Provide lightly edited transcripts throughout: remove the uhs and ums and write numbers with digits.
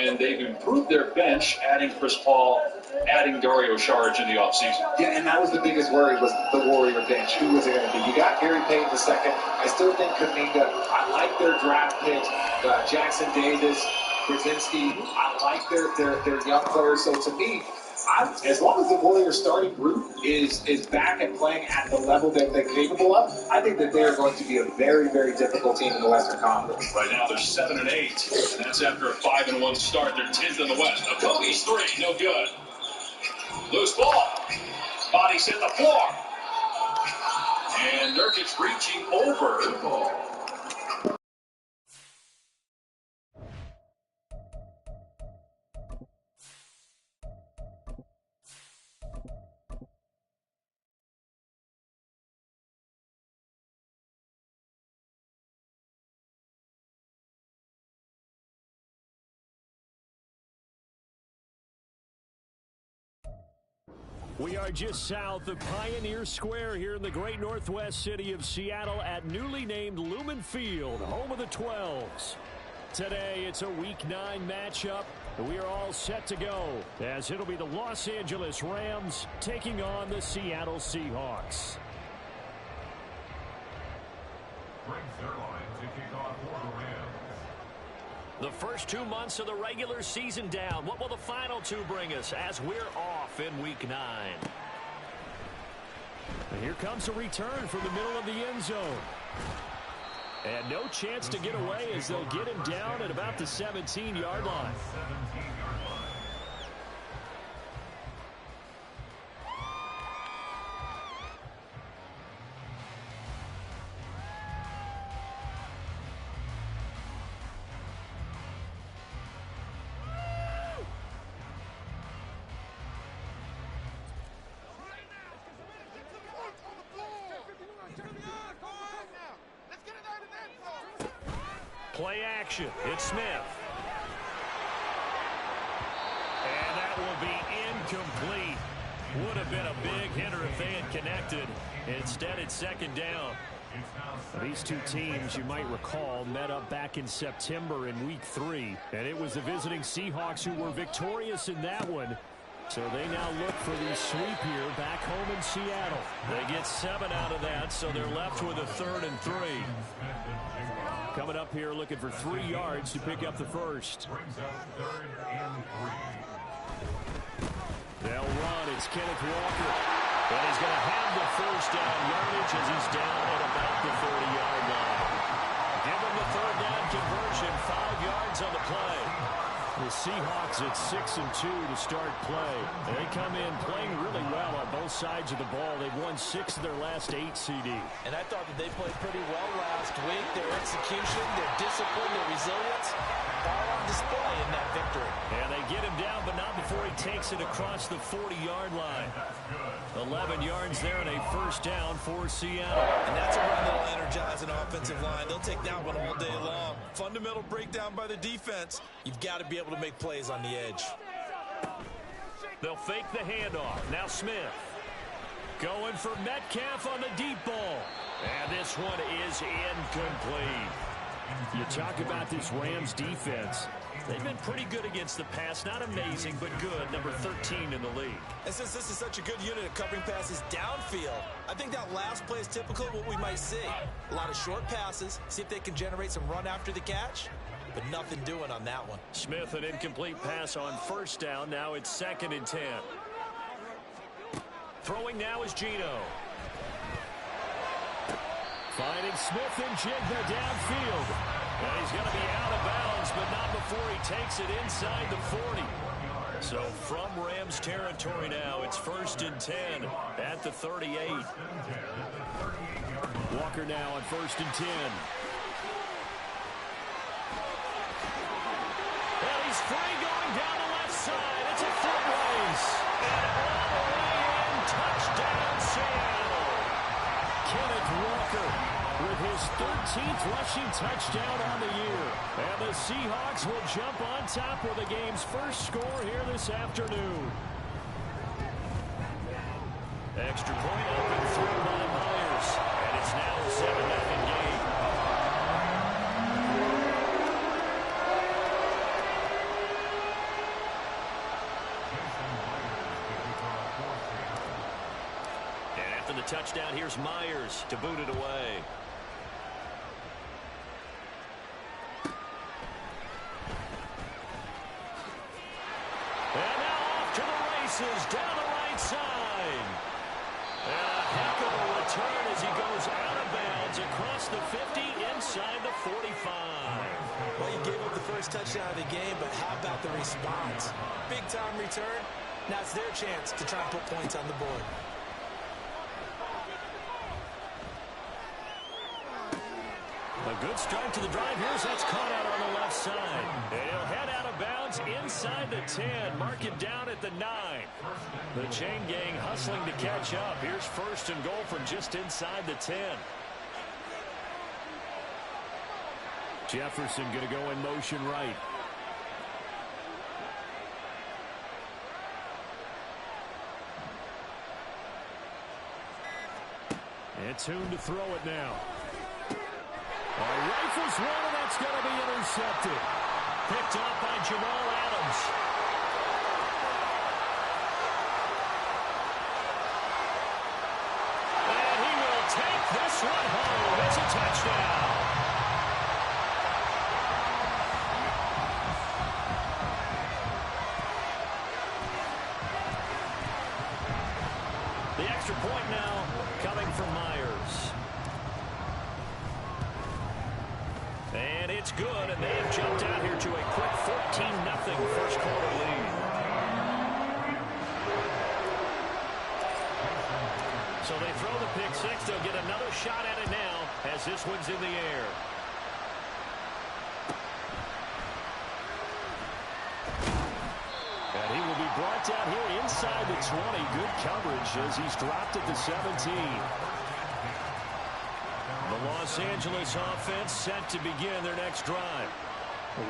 and they've improved their bench, adding Chris Paul, adding Dario Saric in the offseason. Yeah, and that was the biggest worry, was the Warrior bench. Who was it going to be? You got Gary Payton the second. I still think Kuminga. I like their draft picks. Jackson Davis, Krasinski. I like their young players. So to me, as long as the Warriors starting group is back and playing at the level that they're capable of, I think that they are going to be a very, very difficult team in the Western Conference. Right now they're 7-8, and that's after a 5-1 start. They're 10th in the West. Now Kobe's three, no good. Loose ball. Bodies hit the floor. And Nurkic reaching over the ball. We are just south of Pioneer Square here in the great northwest city of Seattle at newly named Lumen Field, home of the 12s. Today, it's a Week 9 matchup. We are all set to go, as it'll be the Los Angeles Rams taking on the Seattle Seahawks. The first 2 months of the regular season down. What will the final two bring us as we're off in Week 9? And here comes a return from the middle of the end zone. And no chance to get away as they'll get him down at about the 17-yard line. Play action. It's Smith. And that will be incomplete. Would have been a big hitter if they had connected. Instead, it's second down. These two teams, you might recall, met up back in September in Week 3. And it was the visiting Seahawks who were victorious in that one. So they now look for the sweep here back home in Seattle. They get 7 out of that, so they're left with a 3rd and 3. Coming up here looking for 3 yards to pick up the first. They'll run. It's Kenneth Walker. And he's going to have the first down yardage as he's down at about the 30-yard line. Give him the 3rd down conversion. 5 yards on the play. The Seahawks at 6-2 to start play. They come in playing really well on both sides of the ball. They've won 6 of their last 8, CD. And I thought that they played pretty well last week. Their execution, their discipline, their resilience, all on display in that victory. And they get him down, but not before he takes it across the 40-yard line. 11 yards there and a first down for Seattle. And that's a run that'll energize an offensive line. They'll take that one all day long. Fundamental breakdown by the defense. You've got to be able to make plays on the edge. They'll fake the handoff. Now Smith. Going for Metcalf on the deep ball. And this one is incomplete. You talk about this Rams defense. They've been pretty good against the pass. Not amazing, but good. Number 13 in the league. And since this is such a good unit of covering passes downfield, I think that last play is typical of what we might see. A lot of short passes. See if they can generate some run after the catch. But nothing doing on that one. Smith, an incomplete pass on first down. Now it's 2nd and 10. Throwing now is Gino. Finding Smith and Jigba downfield. And he's going to be out of bounds, but not before he takes it inside the 40. So from Rams territory now, it's 1st and 10 at the 38. Walker now on 1st and 10. And he's free going down the left side. It's a foot race. And all the way in, touchdown Seattle. Kenneth Walker with his 13th rushing touchdown on the year. And the Seahawks will jump on top with the game's first score here this afternoon. Extra point up and through by Myers. And it's now a 7-0 game. touchdown. Here's Myers to boot it away. And now off to the races down the right side. And a heck of a return as he goes out of bounds across the 50 inside the 45. Well, you gave up the first touchdown of the game, but how about the response? Big-time return. Now it's their chance to try and put points on the board. A good start to the drive here as that's caught out on the left side. And he'll head out of bounds inside the 10. Mark it down at the 9. The chain gang hustling to catch up. Here's first and goal from just inside the 10. Jefferson going to go in motion right. And Tune to throw it now. Rifles one, and that's going to be intercepted. Picked off by Jamal Adams. And he will take this one home. It's a touchdown. The extra point now coming from Myers. And it's good, and they have jumped out here to a quick 14-0 first quarter lead. So they throw the pick six. They'll get another shot at it now as this one's in the air. And he will be brought down here inside the 20. Good coverage as he's dropped at the 17. The Los Angeles offense set to begin their next drive.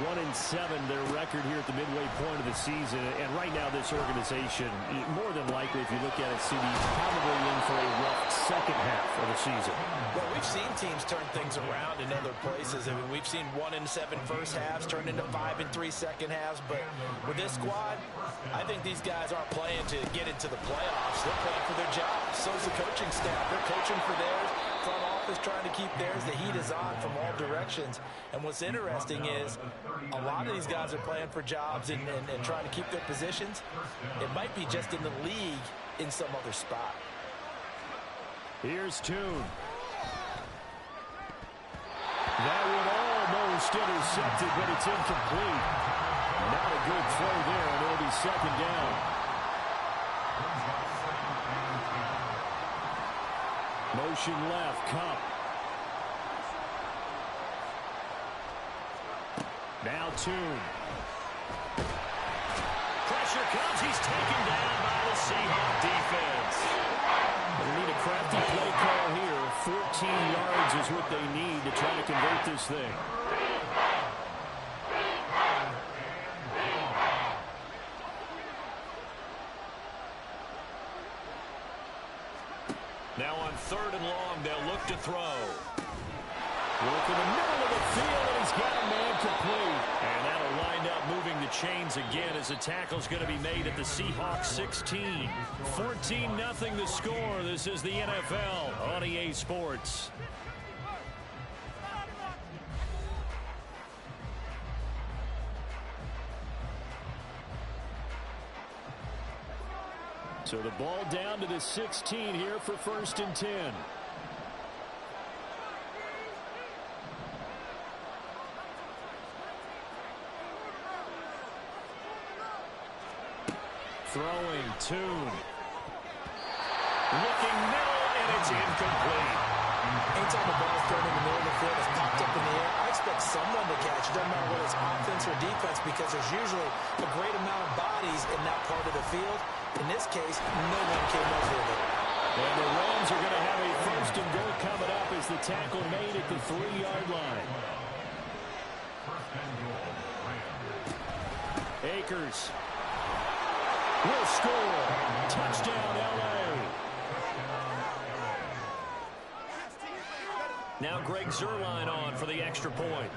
1-7 their record here at the midway point of the season. And right now this organization, more than likely if you look at it, City's probably in for a rough second half of the season. Well, we've seen teams turn things around in other places. I mean, we've seen 1-7 first halves turn into 5-3 second halves. But with this squad, I think these guys aren't playing to get into the playoffs. They're playing for their jobs. So's the coaching staff. They're coaching for theirs. Front office trying to keep theirs. The heat is on from all directions. And what's interesting is a lot of these guys are playing for jobs and trying to keep their positions. It might be just in the league in some other spot. Here's Tune. That one almost intercepted, but it's incomplete. Not a good throw there, and it'll be second down. Motion left, Cup. Now Tune. Pressure comes. He's taken down by the Seahawks defense. They need a crafty play call here. 14 yards is what they need to try to convert this thing. Now on 3rd and long, they'll look to throw. Work in the middle of the field, and he's got a man complete. And that'll wind up moving the chains again as the tackle's going to be made at the Seahawks 16. 14-0 the score. This is the NFL on EA Sports. So the ball down to the 16 here for 1st and 10. Throwing, Tune. Looking middle, and it's incomplete. Anytime the ball's thrown in the middle of the field, it's popped up in the air, I expect someone to catch. It doesn't matter whether it's offense or defense, because there's usually a great amount of bodies in that part of the field. In this case, no one came over with it. And the Rams are going to have a 1st and goal coming up as the tackle made at the 3-yard line. Akers will score. Touchdown, L.A. Now Greg Zuerlein on for the extra point.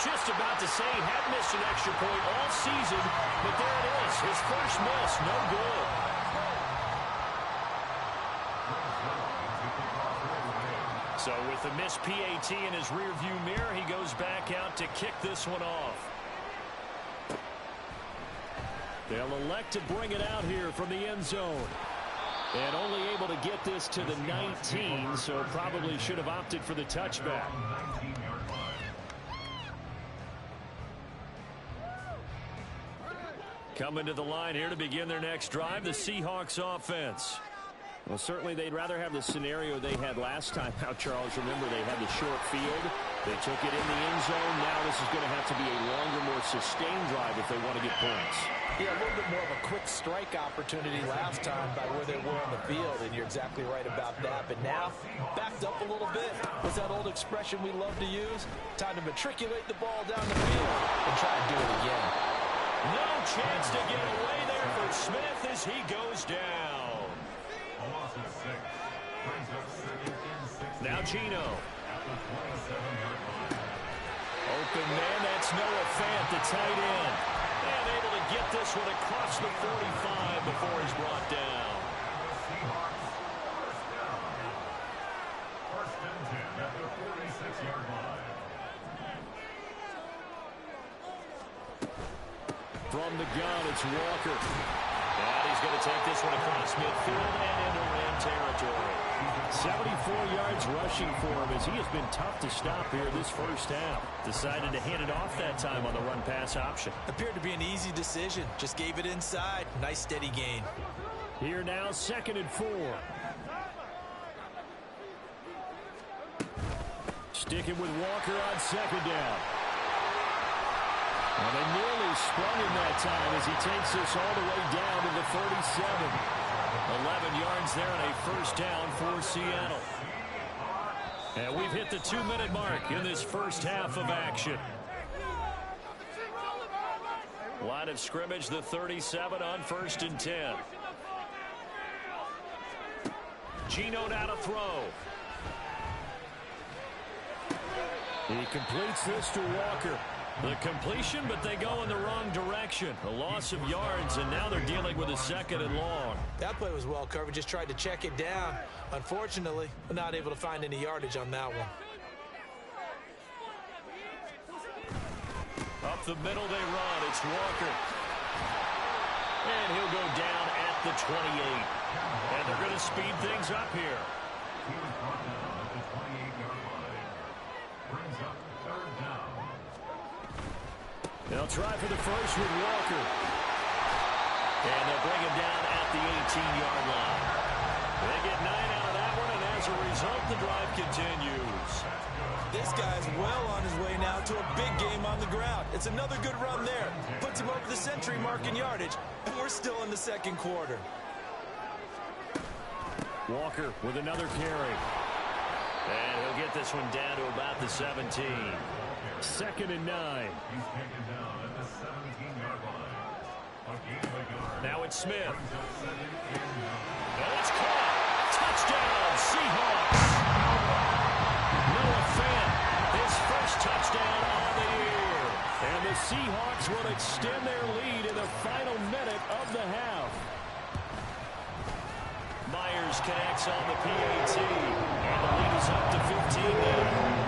just about to say he had missed an extra point all season, but there it is. His first miss, no good. So with the missed PAT in his rearview mirror, he goes back out to kick this one off. They'll elect to bring it out here from the end zone. And only able to get this to the 19, so probably should have opted for the touchback. Coming to the line here to begin their next drive, the Seahawks offense. Well, certainly they'd rather have the scenario they had last time out, Charles. Remember, they had the short field. They took it in the end zone. Now this is going to have to be a longer, more sustained drive if they want to get points. Yeah, a little bit more of a quick strike opportunity last time by where they were on the field, and you're exactly right about that. But now, backed up a little bit. What's that old expression we love to use? Time to matriculate the ball down the field and try and do it again. No chance to get away there for Smith as he goes down. Now Gino. Open man, that's Noah Fant, the tight end. And able to get this one across the 45 before he's brought down. First and 10 at the 46-yard line. From the gun, it's Walker. And he's going to take this one across midfield and into Ram territory. 74 yards rushing for him as he has been tough to stop here this first half. Decided to hand it off that time on the run-pass option. Appeared to be an easy decision. Just gave it inside. Nice steady gain. Here now, 2nd and 4. Sticking with Walker on 2nd down. Well, they nearly sprung him that time as he takes this all the way down to the 37. 11 yards there and a first down for Seattle. And we've hit the 2-minute mark in this first half of action. Line of scrimmage, the 37 on 1st and 10. Gino now to throw. He completes this to Walker. The completion, but they go in the wrong direction. A loss of yards, and now they're dealing with a 2nd and long. That play was well covered. Just tried to check it down. Unfortunately, we're not able to find any yardage on that one. Up the middle they run. It's Walker. And he'll go down at the 28. And they're going to speed things up here. He was brought down at the 28-yard line. Brings up 3rd down. They'll try for the first with Walker. And they'll bring him down at the 18-yard line. They get 9 out of that one, and as a result, the drive continues. This guy's well on his way now to a big game on the ground. It's another good run there. Puts him over the century mark in yardage, and we're still in the 2nd quarter. Walker with another carry. And he'll get this one down to about the 17. 2nd and 9. He's taken down at the 17-yard line. Now it's Smith. And it's caught. Touchdown, Seahawks. Noah Fant, his first touchdown on the year. And the Seahawks will extend their lead in the final minute of the half. Myers connects on the PAT. And the lead is up to 15 now.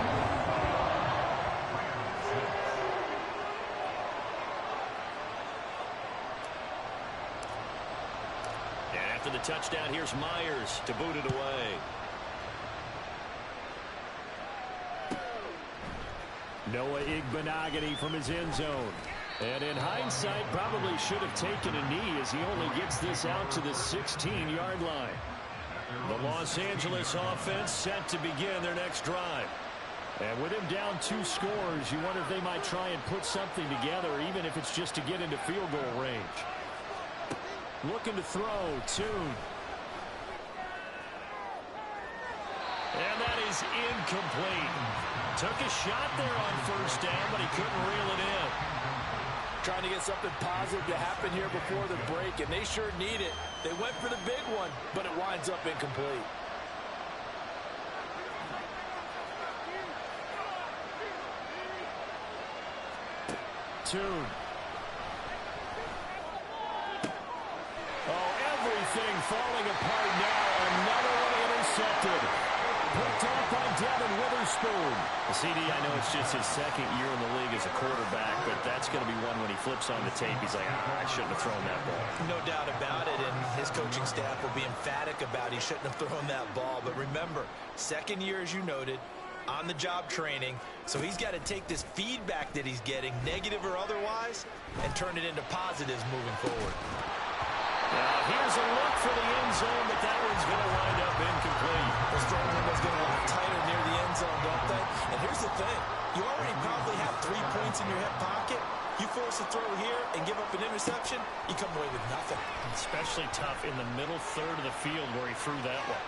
After the touchdown, here's Myers to boot it away. Noah Igbenogany from his end zone. And in hindsight, probably should have taken a knee as he only gets this out to the 16-yard line. The Los Angeles offense set to begin their next drive. And with him down 2 scores, you wonder if they might try and put something together, even if it's just to get into field goal range. Looking to throw, Tune. And that is incomplete. Took a shot there on 1st down, but he couldn't reel it in. Trying to get something positive to happen here before the break, and they sure need it. They went for the big one, but it winds up incomplete. tune. Oh, everything falling apart now. Another one intercepted. Picked off by Devin Witherspoon. CD, I know it's just his second year in the league as a quarterback, but that's going to be one when he flips on the tape. He's like, I shouldn't have thrown that ball. No doubt about it, and his coaching staff will be emphatic about he shouldn't have thrown that ball. But remember, second year, as you noted, on-the-job training, so he's got to take this feedback that he's getting, negative or otherwise, and turn it into positives moving forward. Now, here's a look for the end zone, but that one's going to wind up incomplete. The strong window's getting a lot tighter near the end zone, don't they? And here's the thing. You already probably have 3 points in your hip pocket. You force a throw here and give up an interception, you come away with nothing. Especially tough in the middle third of the field where he threw that one.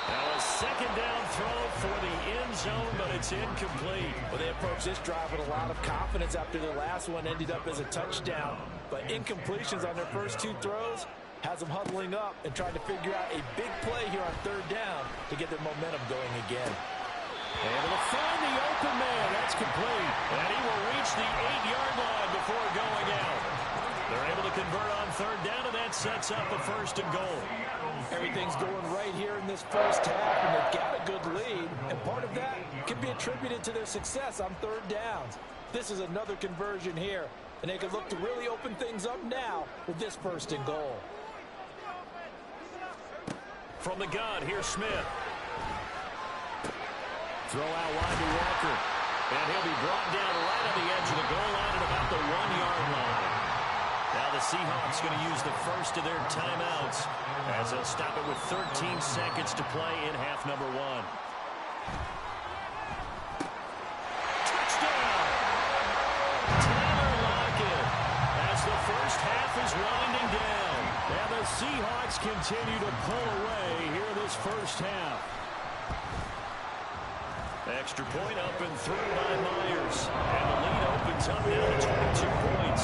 Now a second down throw for the end zone, but it's incomplete. Well, they approached this drive with a lot of confidence after their last one ended up as a touchdown. But incompletions on their first 2 throws has them huddling up and trying to figure out a big play here on third down to get their momentum going again. Able to find the open man. That's complete. And he will reach the 8-yard line before going out. They're able to convert on third down, and that sets up a 1st and goal. Everything's going right here in this first half, and they've got a good lead. And part of that can be attributed to their success on third downs. This is another conversion here, and they can look to really open things up now with this 1st and goal. From the gun, here's Smith. Throw out wide to Walker. And he'll be brought down right on the edge of the goal line at about the 1-yard line. Now the Seahawks going to use the first of their timeouts as they'll stop it with 13 seconds to play in half number 1. Touchdown! Tyler Lockett as the first half is winding down. And the Seahawks continue to pull away here this first half. Extra point up and through by Myers. And the lead opens up now to 22 points.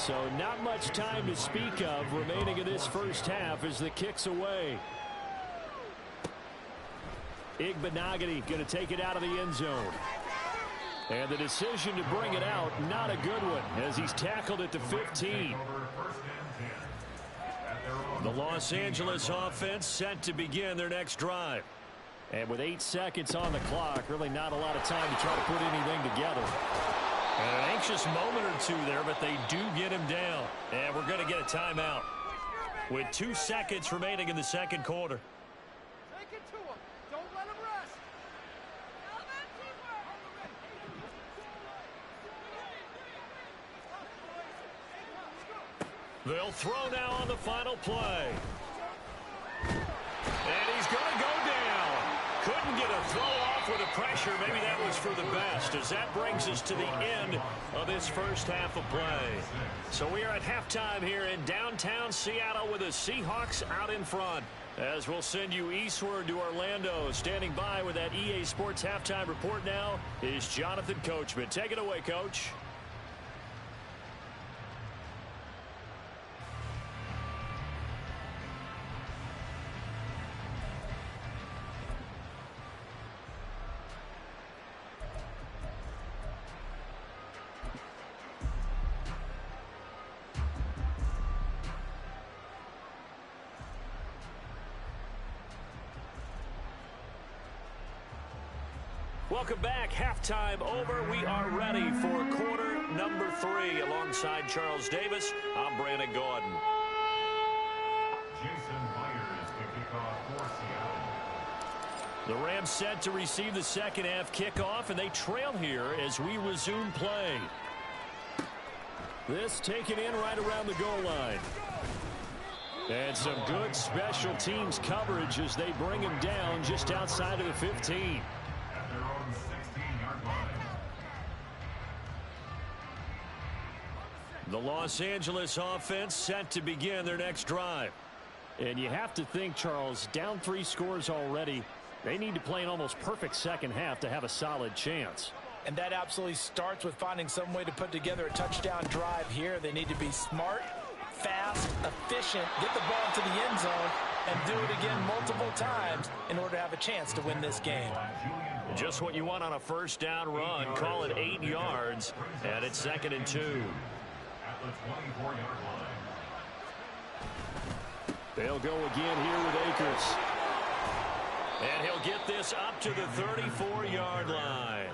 So not much time to speak of remaining in this first half as the kick's away. Igbenogany going to take it out of the end zone. And the decision to bring it out, not a good one, as he's tackled at the 15. The Los Angeles offense set to begin their next drive. And with 8 seconds on the clock, really not a lot of time to try to put anything together. And an anxious moment or two there, but they do get him down. And we're going to get a timeout with 2 seconds remaining in the second quarter. Take it to him. Don't let him rest. They'll throw now on the final play. And he's going to go down. Couldn't get a throw off with the pressure. Maybe that was for the best, as that brings us to the end of this first half of play. So we are at halftime here in downtown Seattle with the Seahawks out in front. As we'll send you eastward to Orlando. Standing by with that EA Sports halftime report now is Jonathan Coachman. Take it away, Coach. Welcome back. Halftime over. We are ready for quarter number 3. Alongside Charles Davis, I'm Brandon Gordon. Jason Myers to kick off for Seattle. The Rams set to receive the second half kickoff, and they trail here as we resume play. This taken in right around the goal line. And some good special teams coverage as they bring him down just outside of the 15. Their own 16-yard line. The Los Angeles offense set to begin their next drive. And you have to think, Charles, down 3 scores already. They need to play an almost perfect second half to have a solid chance. And that absolutely starts with finding some way to put together a touchdown drive here. They need to be smart, fast, efficient, get the ball into the end zone, and do it again multiple times in order to have a chance to win this game. Just what you want on a first down run. Call it 8 yards, and it's 2nd and 2. At the 24-yard line. They'll go again here with Akers. And he'll get this up to the 34-yard line.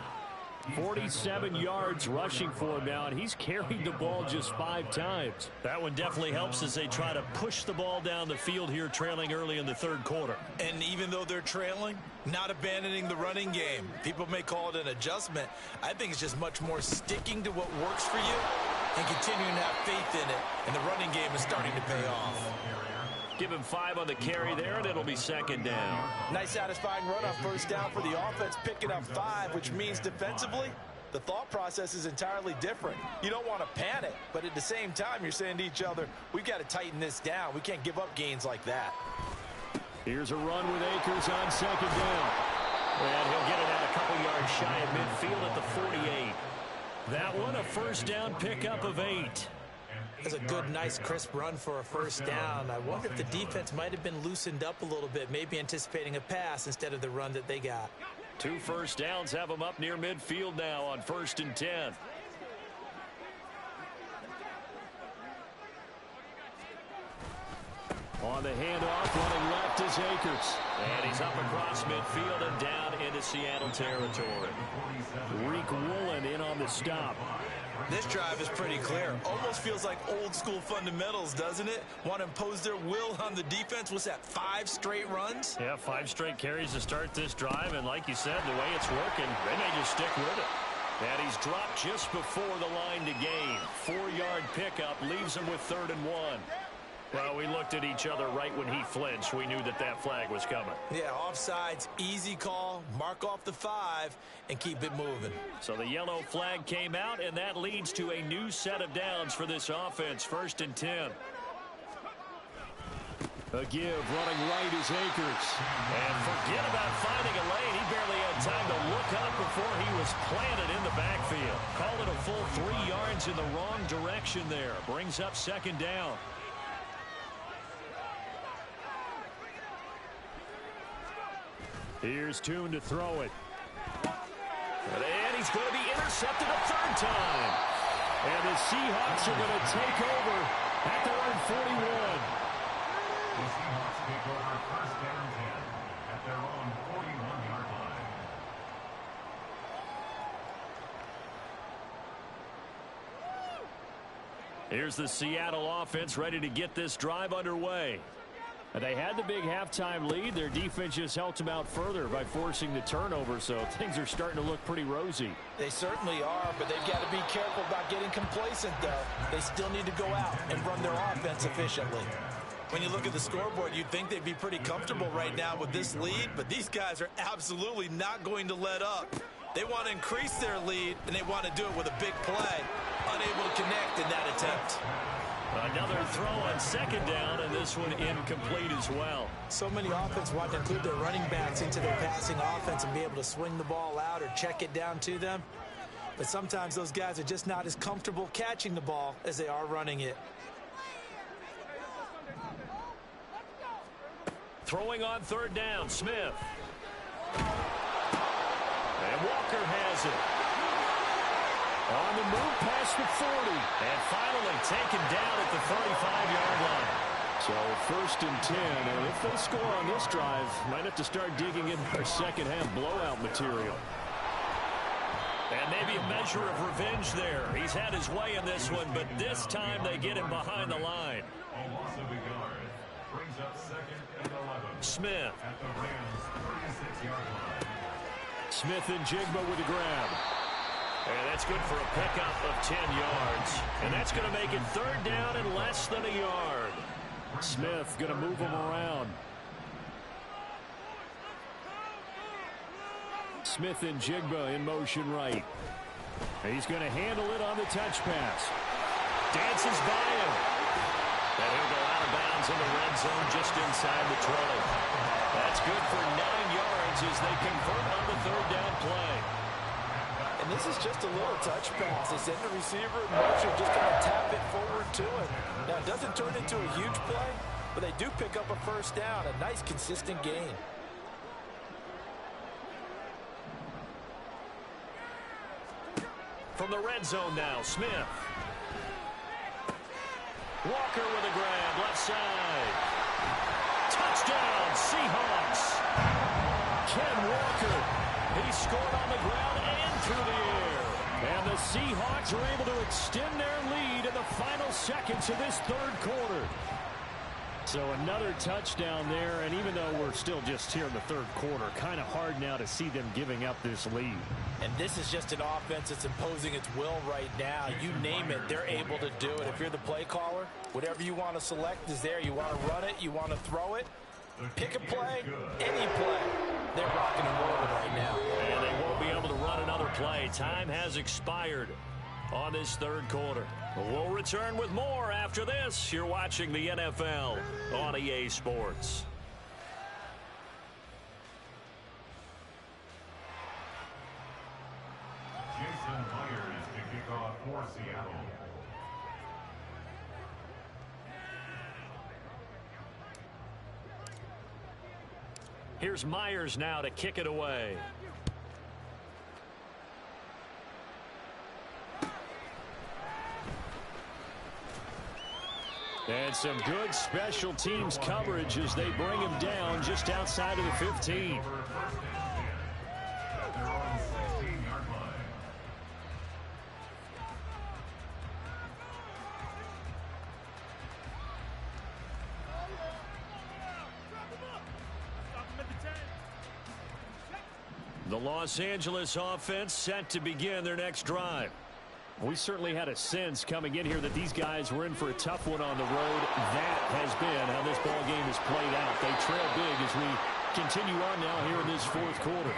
47 yards rushing for him now, and he's carried the ball just 5 times. That one definitely helps as they try to push the ball down the field here, trailing early in the 3rd quarter. And even though they're trailing, not abandoning the running game. People may call it an adjustment. I think it's just much more sticking to what works for you and continuing to have faith in it. And the running game is starting to pay off. Give him 5 on the carry there, and it'll be 2nd down. Nice satisfying run on first down for the offense, picking up 5, which means defensively, the thought process is entirely different. You don't want to panic, but at the same time, you're saying to each other, we've got to tighten this down. We can't give up gains like that. Here's a run with Akers on 2nd down. And he'll get it out a couple yards shy of midfield at the 48. That one, a first down pickup of 8. That's a good, nice, crisp run for a first down. I wonder if the defense might have been loosened up a little bit, maybe anticipating a pass instead of the run that they got. 2 first downs have them up near midfield now on 1st and 10. On the handoff, running left is Akers. And he's up across midfield and down into Seattle territory. Reek Woolen in on the stop. This drive is pretty clear. Almost feels like old school fundamentals, doesn't it? Want to impose their will on the defense. What's that, 5 straight runs? Yeah, 5 straight carries to start this drive. And like you said, the way it's working, they may just stick with it. And he's dropped just before the line to gain. 4-yard pickup leaves him with 3rd and 1. Well, we looked at each other right when he flinched. We knew that that flag was coming. Yeah, offsides, easy call, mark off the 5, and keep it moving. So the yellow flag came out, and that leads to a new set of downs for this offense. 1st and 10. A give, running right is Akers. And forget about finding a lane. He barely had time to look up before he was planted in the backfield. Call it a full 3 yards in the wrong direction there. Brings up 2nd down. Here's Tune to throw it. And he's going to be intercepted a 3rd time. And the Seahawks are going to take over at their own 41. The Seahawks take over 1st and 10 at their own 41-yard line. Here's the Seattle offense ready to get this drive underway. They had the big halftime lead. Their defense just helped them out further by forcing the turnover, so things are starting to look pretty rosy. They certainly are, but they've got to be careful about getting complacent, though. They still need to go out and run their offense efficiently. When you look at the scoreboard, you'd think they'd be pretty comfortable right now with this lead, but these guys are absolutely not going to let up. They want to increase their lead, and they want to do it with a big play. Unable to connect in that attempt. Another throw on 2nd down, and this one incomplete as well. So many offenses want to include their running backs into their passing offense and be able to swing the ball out or check it down to them. But sometimes those guys are just not as comfortable catching the ball as they are running it. Throwing on 3rd down, Smith. And Walker has it. On the move past the 40. And finally taken down at the 35-yard line. So 1st and 10. And if they score on this drive, might have to start digging in their second-half blowout material. And maybe a measure of revenge there. He's had his way in this one, but this time they get him behind the line. A loss of a yard brings up 2nd and 11. Smith. At the Rams' 36-yard line. Smith and Jigba with a grab. And that's good for a pickup of 10 yards. And that's going to make it 3rd down and less than a yard. Smith going to move him around. Smith and Jigba in motion right. He's going to handle it on the touch pass. Dances by him. And he'll go out of bounds in the red zone just inside the 20. That's good for 9 yards as they convert on the 3rd down play. And this is just a little touch pass. They send the receiver in motion, just going to tap it forward to him. Now, it doesn't turn into a huge play, but they do pick up a first down. A nice, consistent gain. From the red zone now, Smith. Walker with a grab, left side. Touchdown, Seahawks. Ken Walker, he scored on the ground and through the air. And the Seahawks are able to extend their lead in the final seconds of this third quarter. So another touchdown there, and even though we're still just here in the third quarter, kind of hard now to see them giving up this lead. And this is just an offense that's imposing its will right now. You name it, they're able to do it. If you're the play caller, whatever you want to select is there. You want to run it, you want to throw it. Pick a play, any play. They're rocking and rolling right now. And they won't be able to run another play. Time has expired on this third quarter. We'll return with more after this. You're watching the NFL on EA Sports. Jason Myers to kick off for Seattle. Here's Myers now to kick it away. And some good special teams coverage as they bring him down just outside of the 15. The Los Angeles offense set to begin their next drive. We certainly had a sense coming in here that these guys were in for a tough one on the road. That has been how this ball game has played out. They trail big as we continue on now here in this fourth quarter.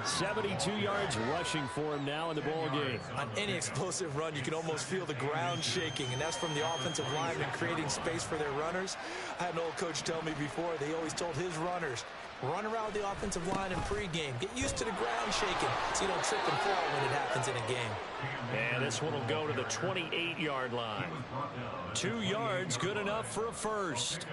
72 yards rushing for him now in the ball game. On any explosive run, you can almost feel the ground shaking, and that's from the offensive linemen creating space for their runners. I had an old coach tell me before, they always told his runners, run around the offensive line in pregame. Get used to the ground shaking so you don't trip and fall when it happens in a game. And this one will go to the 28-yard line. 2 yards, good enough for a first.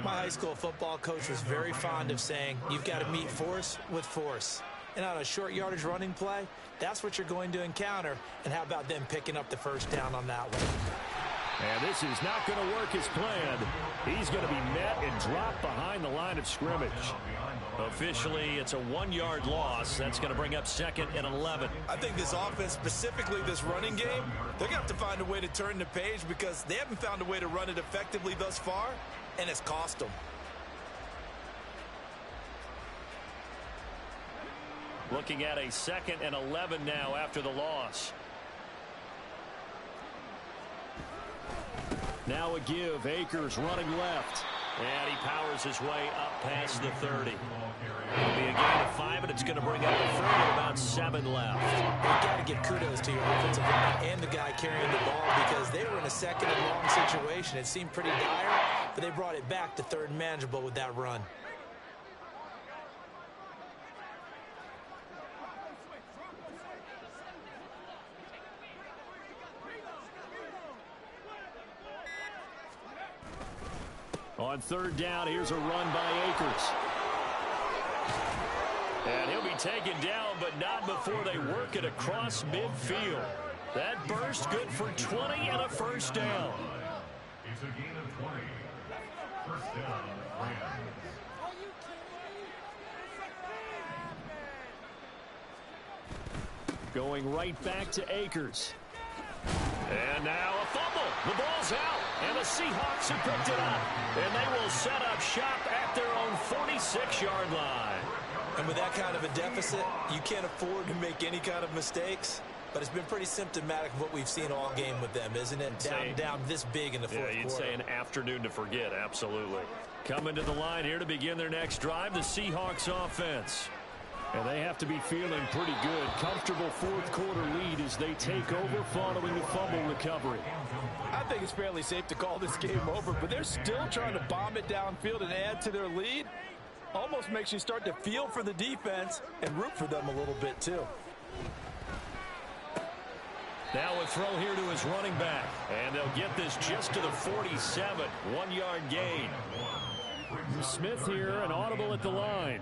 My high school football coach was very fond of saying, you've got to meet force with force. And on a short yardage running play, that's what you're going to encounter. And how about them picking up the first down on that one? And this is not going to work as planned. He's going to be met and dropped behind the line of scrimmage. Officially, it's a 1-yard loss. That's going to bring up 2nd and 11. I think this offense, specifically this running game, they're going to have to find a way to turn the page because they haven't found a way to run it effectively thus far, and it's cost them. Looking at a 2nd and 11 now after the loss. Now a give. Akers running left. And he powers his way up past the 30. It'll be a gain of 5, and it's going to bring up a third and about 7 left. You got to give kudos to your offensive line and the guy carrying the ball because they were in a 2nd and long situation. It seemed pretty dire, but they brought it back to 3rd and manageable with that run. On 3rd down, here's a run by Akers. And he'll be taken down, but not before they work it across midfield. That burst good for 20 and a first down. It's a gain of 20. First down, Rams. Going right back to Akers. And now a fumble. The ball's out, and the Seahawks have picked it up. And they will set up shop at their own 46-yard line. And with that kind of a deficit, you can't afford to make any kind of mistakes. But it's been pretty symptomatic of what we've seen all game with them, isn't it? Down this big in the fourth quarter. Yeah, you'd say an afternoon to forget, absolutely. Coming to the line here to begin their next drive, the Seahawks offense. And they have to be feeling pretty good. Comfortable fourth quarter lead as they take over following the fumble recovery. I think it's fairly safe to call this game over, but they're still trying to bomb it downfield and add to their lead. Almost makes you start to feel for the defense and root for them a little bit too. Now a throw here to his running back. And they'll get this just to the 47. 1-yard gain. Smith here, an audible at the line.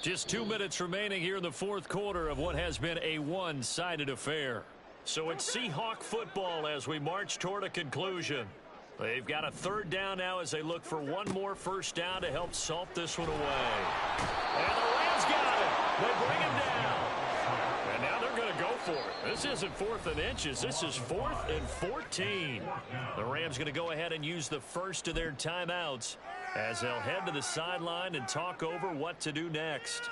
Just 2 minutes remaining here in the fourth quarter of what has been a one-sided affair. So it's Seahawk football as we march toward a conclusion. They've got a third down now as they look for one more first down to help salt this one away. And the Rams got it. They bring him down. And now they're going to go for it. This isn't 4th and inches. This is 4th and 14. The Rams going to go ahead and use the first of their timeouts as they'll head to the sideline and talk over what to do next.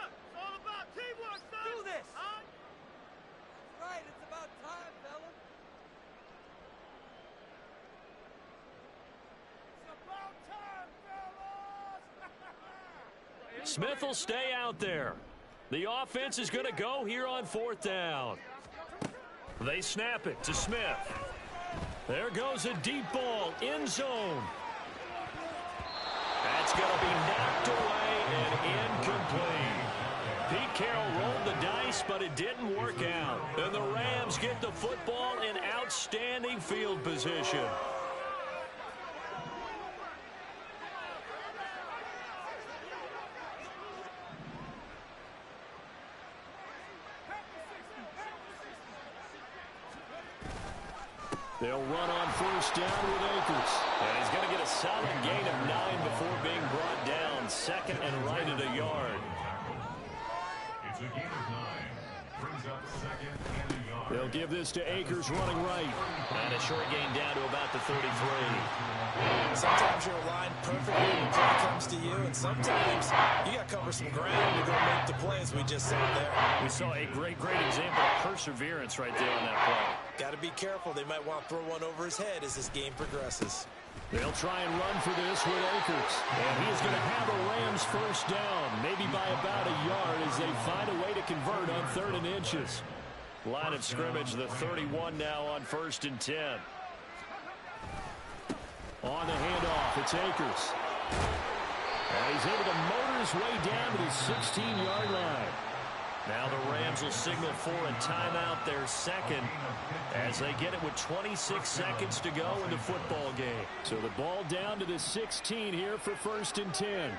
Smith will stay out there. The offense is going to go here on 4th down. They snap it to Smith. There goes a deep ball, end zone. That's going to be knocked away and incomplete. Pete Carroll rolled the dice, but it didn't work out. And the Rams get the football in outstanding field position. They'll run on first down with Akers. And he's going to get a solid gain of 9 before being brought down. Second and right at a yard. It's a gain of 9. Brings up second and a yard. They'll give this to Akers running right. And a short gain down to about the 33. Sometimes you're aligned perfectly when the play comes to you, and sometimes you got to cover some ground to go make the plays we just saw there. We saw a great example of perseverance right there on that play. Got to be careful. They might want to throw one over his head as this game progresses. They'll try and run for this with Akers. And he is going to have a Rams first down, maybe by about a yard as they find a way to convert on 3rd and inches. Line of scrimmage, the 31 now on 1st and 10. On the handoff, it's Akers. And he's able to motor his way down to the 16-yard line. Now the Rams will signal for a timeout, their second, as they get it with 26 seconds to go in the football game. So the ball down to the 16 here for 1st and 10.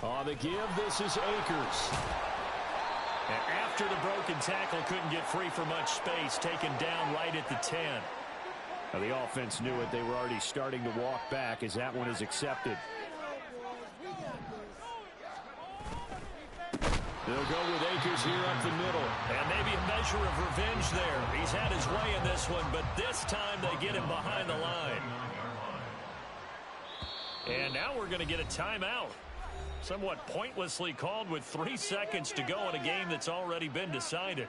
On the give, this is Akers. And after the broken tackle, couldn't get free for much space, taken down right at the 10. Now the offense knew it. They were already starting to walk back as that one is accepted. They'll go with Akers here up the middle. And maybe a measure of revenge there. He's had his way in this one, but this time they get him behind the line. And now we're going to get a timeout. Somewhat pointlessly called with 3 seconds to go in a game that's already been decided.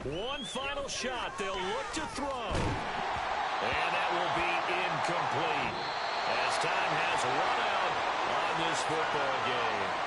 One final shot. They'll look to throw. And that will be incomplete as time has run out on this football game.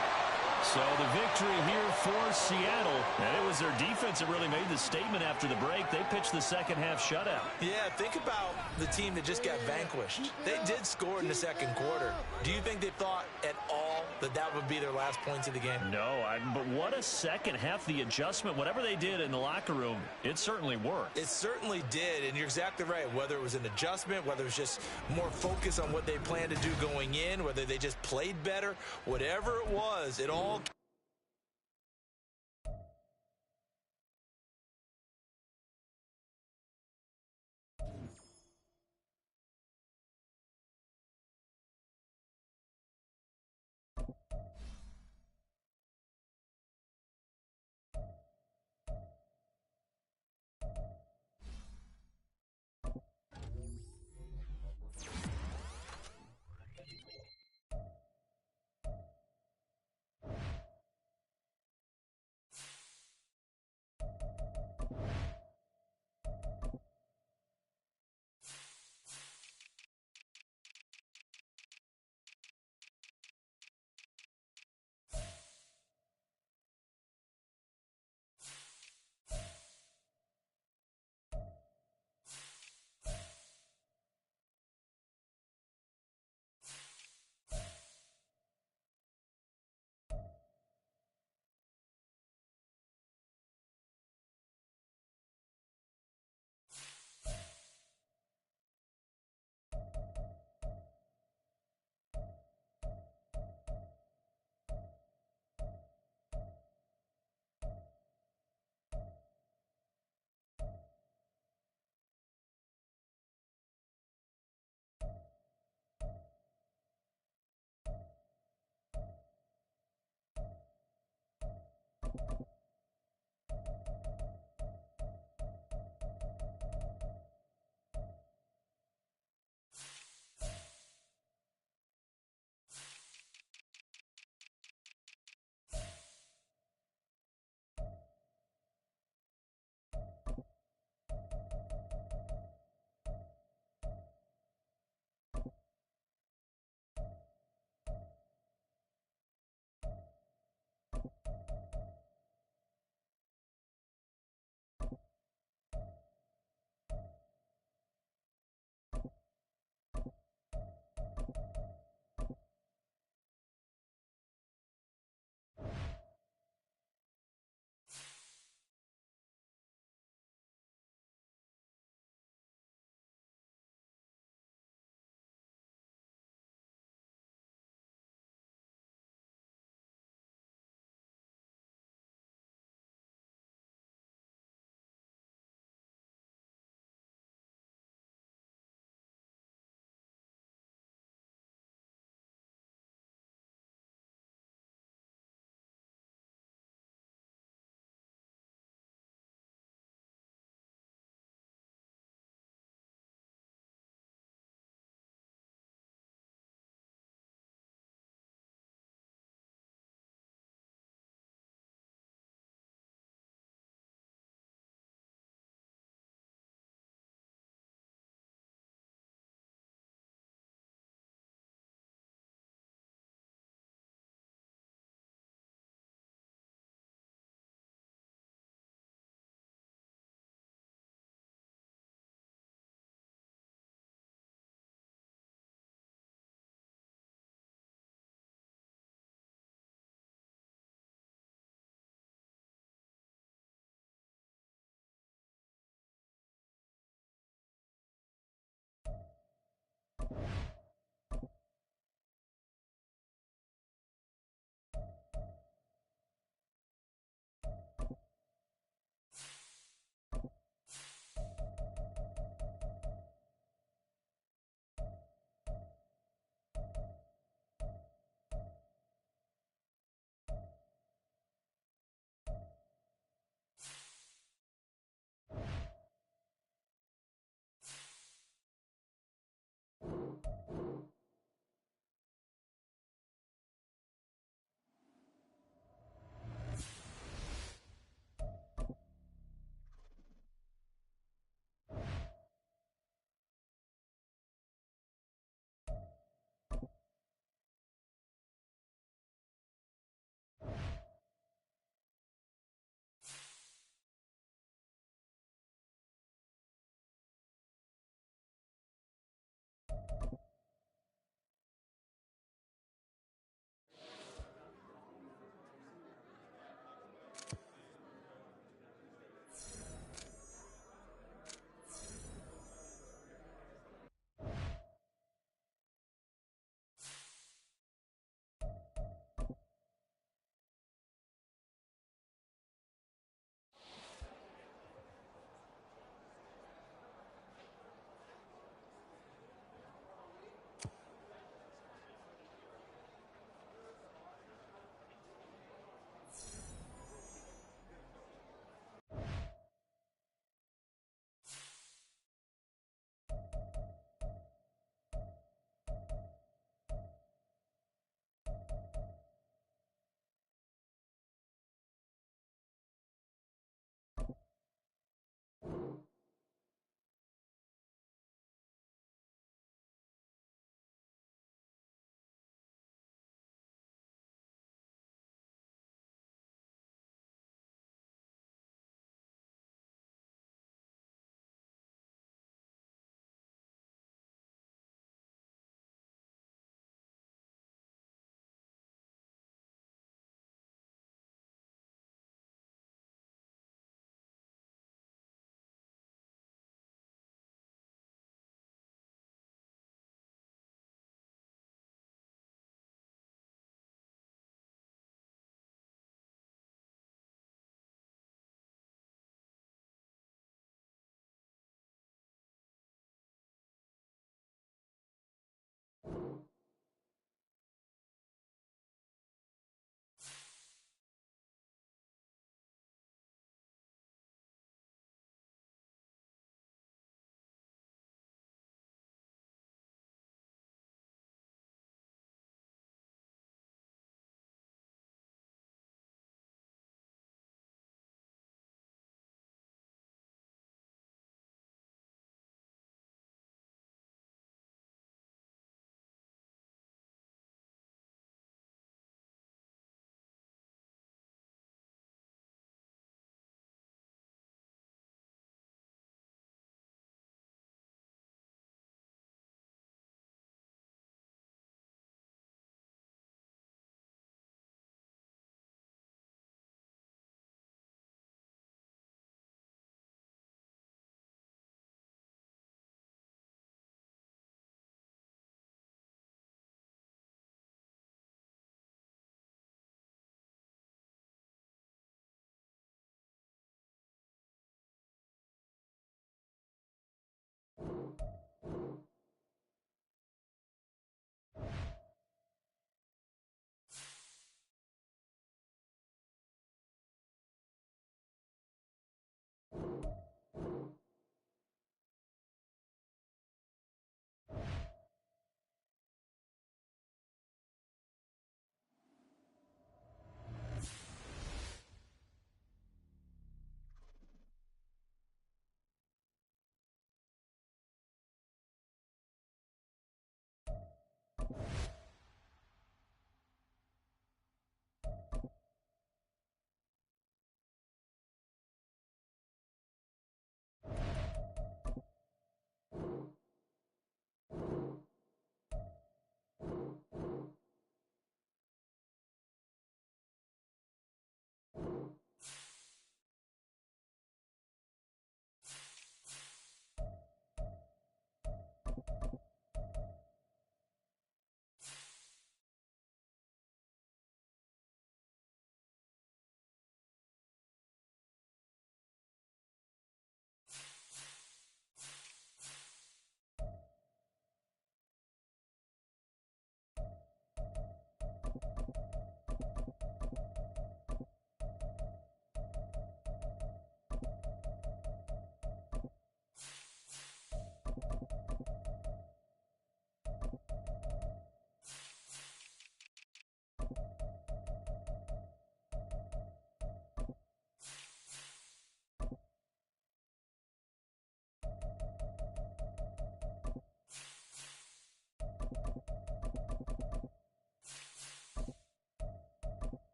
So the victory here for Seattle. And it was their defense that really made the statement after the break. They pitched the second half shutout. Yeah, think about the team that just got vanquished. They did score in the second quarter. Do you think they thought at all that that would be their last points of the game? No, but what a second half. The adjustment, whatever they did in the locker room, it certainly worked. It certainly did, and you're exactly right. Whether it was an adjustment, whether it was just more focus on what they planned to do going in, whether they just played better, whatever it was, it all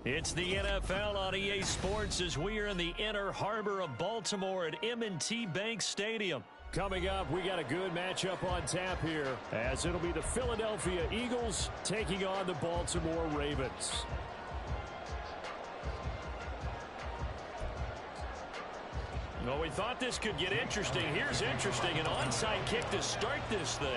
It's the NFL on EA Sports as we are in the inner harbor of Baltimore at M&T Bank Stadium. Coming up, we got a good matchup on tap here, as it'll be the Philadelphia Eagles taking on the Baltimore Ravens. Well, we thought this could get interesting. Here's interesting, an onside kick to start this thing.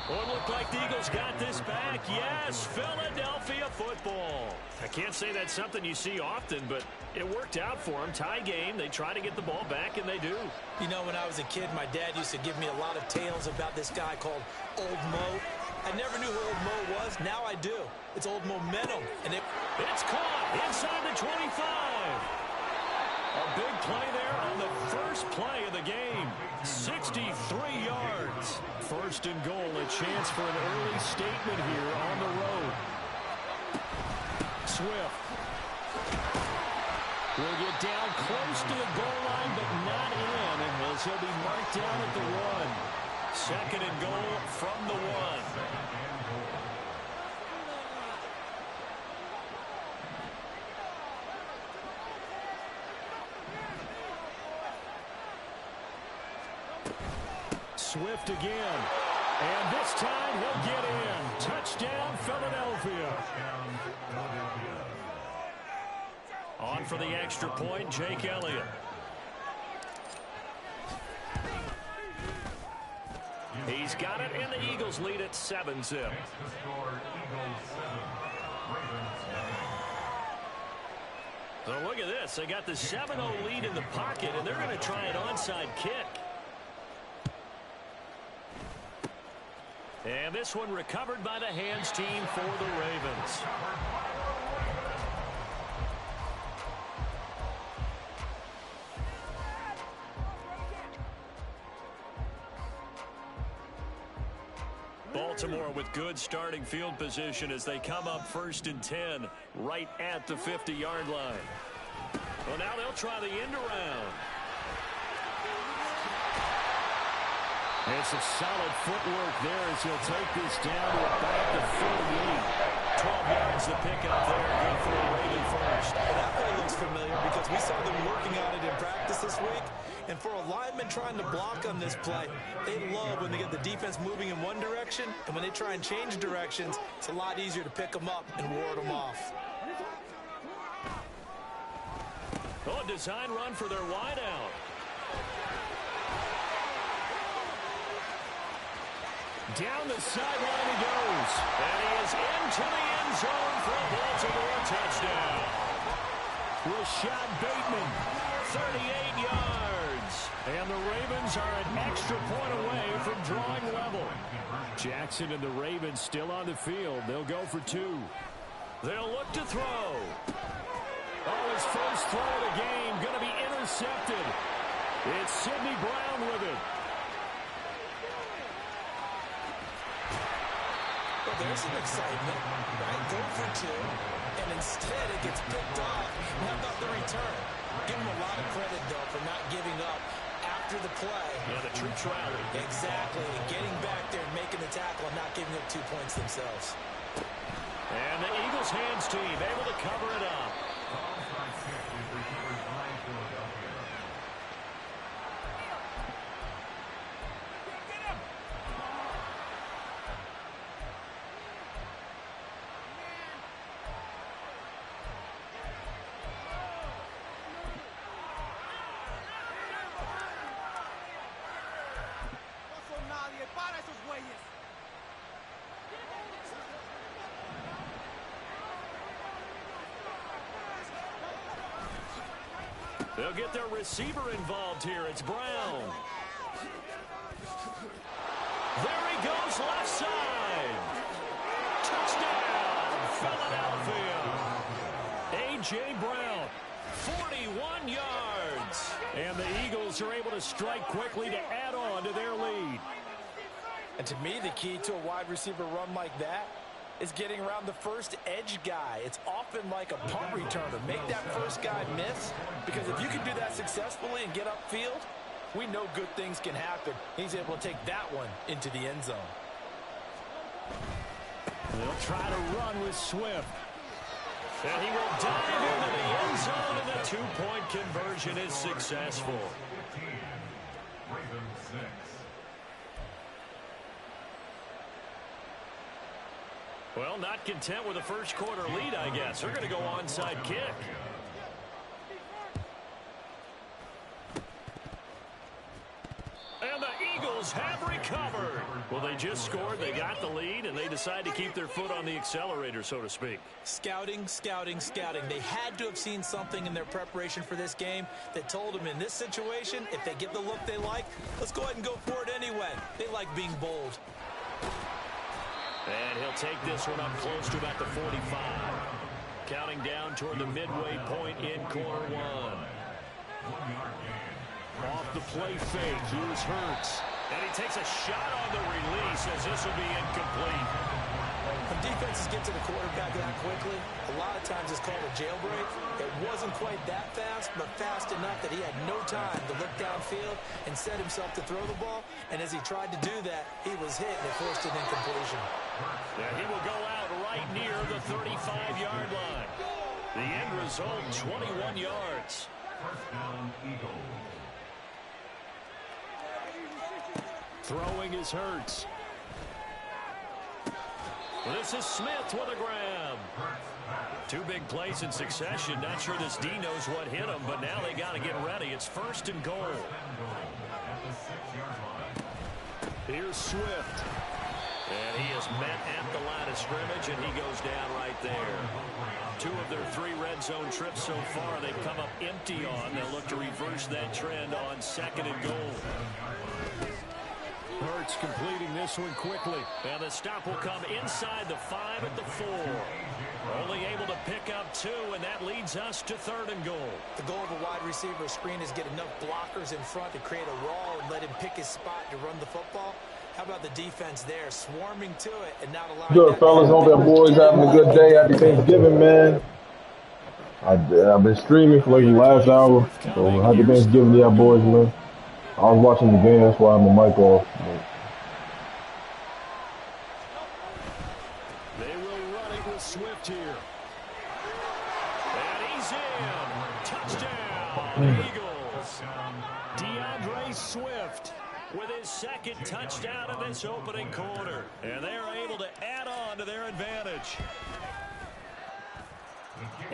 Oh, it looked like the Eagles got this back. Yes, Philadelphia football. I can't say that's something you see often, but it worked out for them. Tie game. They try to get the ball back, and they do. You know, when I was a kid, my dad used to give me a lot of tales about this guy called Old Mo. I never knew who Old Mo was. Now I do. It's Old Momentum. And it's caught inside the 25. A big play there on the first play of the game. 63 yards. First and goal, a chance for an early statement here on the road. Swift will get down close to the goal line, but not in, as he'll be marked down at the 1. Second and goal from the 1. Swift again. And this time he'll get in. Touchdown, Philadelphia. On for the extra point, Jake Elliott. He's got it, and the Eagles lead at 7-zip. So look at this. They got the 7-0 lead in the pocket, and they're going to try an onside kick. And this one recovered by the hands team for the Ravens. Baltimore with good starting field position as they come up 1st and 10 right at the 50-yard line. Well, now they'll try the end around. It's a solid footwork there as he'll take this down to about the 48. 12 yards to pick up there. Good for the Ravens first. That play looks familiar because we saw them working on it in practice this week. And for a lineman trying to block on this play, they love when they get the defense moving in one direction. And when they try and change directions, it's a lot easier to pick them up and ward them off. Oh, a design run for their wideout. Down the sideline he goes. And he is into the end zone for a Baltimore touchdown. Rashad Bateman, 38 yards. And the Ravens are an extra point away from drawing level. Jackson and the Ravens still on the field. They'll go for 2. They'll look to throw. Oh, his first throw of the game going to be intercepted. It's Sidney Brown with it. Well, there's some excitement, right? Go for 2, and instead it gets picked off. How about the return? Give him a lot of credit, though, for not giving up after the play. Yeah, the troops rally. Exactly. Getting back there, making the tackle, and not giving up 2 points themselves. And the Eagles hands team able to cover it up. They'll get their receiver involved here. It's Brown. There he goes, left side. Touchdown, Philadelphia. A.J. Brown, 41 yards. And the Eagles are able to strike quickly to add on to their lead. And to me, the key to a wide receiver run like that is getting around the first edge guy. It's often like a punt returner. Make that first guy miss, because if you can do that successfully and get upfield, we know good things can happen. He's able to take that one into the end zone. They'll try to run with Swift. And he will dive into the end zone, and the two-point conversion is successful. Well, not content with a first quarter lead, I guess. They're going to go onside kick. And the Eagles have recovered. Well, they just scored, they got the lead, and they decide to keep their foot on the accelerator, so to speak. Scouting, scouting, scouting. They had to have seen something in their preparation for this game that told them in this situation, if they get the look they like, let's go ahead and go for it anyway. They like being bold. And he'll take this one up close to about the 45. Counting down toward the midway point in quarter one. Off the play fake, here's Hurts. And he takes a shot on the release as this will be incomplete. When defenses get to the quarterback that quickly, a lot of times it's called a jailbreak. It wasn't quite that fast, but fast enough that he had no time to look downfield and set himself to throw the ball. And as he tried to do that, he was hit and it forced an incompletion. And he will go out right near the 35-yard line. The end result, 21 yards. First down, Eagles. Throwing is Hurts. This is Smith with a grab. Two big plays in succession. Not sure this D knows what hit him, but now they got to get ready. It's first and goal. Here's Swift. And he is met at the line of scrimmage, and he goes down right there. Two of their three red zone trips so far, they've come up empty on. They'll look to reverse that trend on second and goal. Hurts completing this one quickly. And the stop will come inside the 5 at the 4. Only able to pick up 2, and that leads us to third and goal. The goal of a wide receiver screen is get enough blockers in front to create a wall and let him pick his spot to run the football. How about the defense there, swarming to it and not allowing... Good, fellas. Hope that boys having a good day. Happy Thanksgiving, man. I've been streaming for like the last hour, so happy Thanksgiving to y'all boys, man. I was watching the game, that's why I have my mic off. They will run it with Swift here. And he's in. Touchdown, Eagles. DeAndre Swift with his second touchdown of this opening quarter. And they are able to add on to their advantage.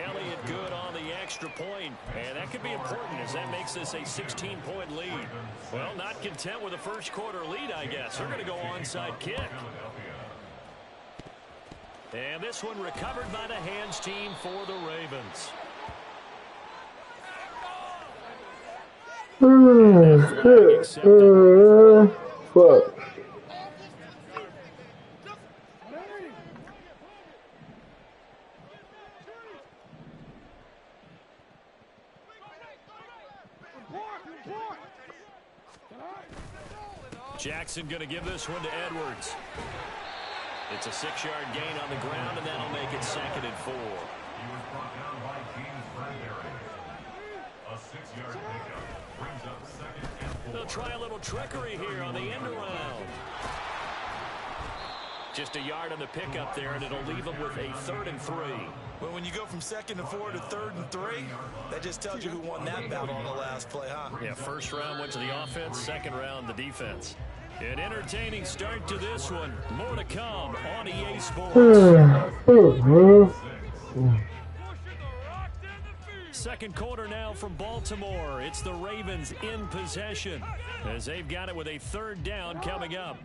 Elliott good on the extra point, and that could be important as that makes this a 16-point lead. Well, not content with a first quarter lead, I guess. They're going to go onside kick. And this one recovered by the hands team for the Ravens. Fuck. Jackson going to give this one to Edwards. It's a 6-yard gain on the ground, and that'll make it second and 4. He was brought down by James Bradbury. A 6-yard pickup brings up second and 4. They'll try a little trickery here on the end around. Just a yard on the pickup there, and it'll leave them with a 3rd and 3. Well, when you go from 2nd and 4 to 3rd and 3, that just tells you who won that battle on the last play, huh? Yeah, first round went to the offense, second round the defense. An entertaining start to this one. More to come on EA Sports. Second quarter now from Baltimore. It's the Ravens in possession as they've got it with a 3rd down coming up.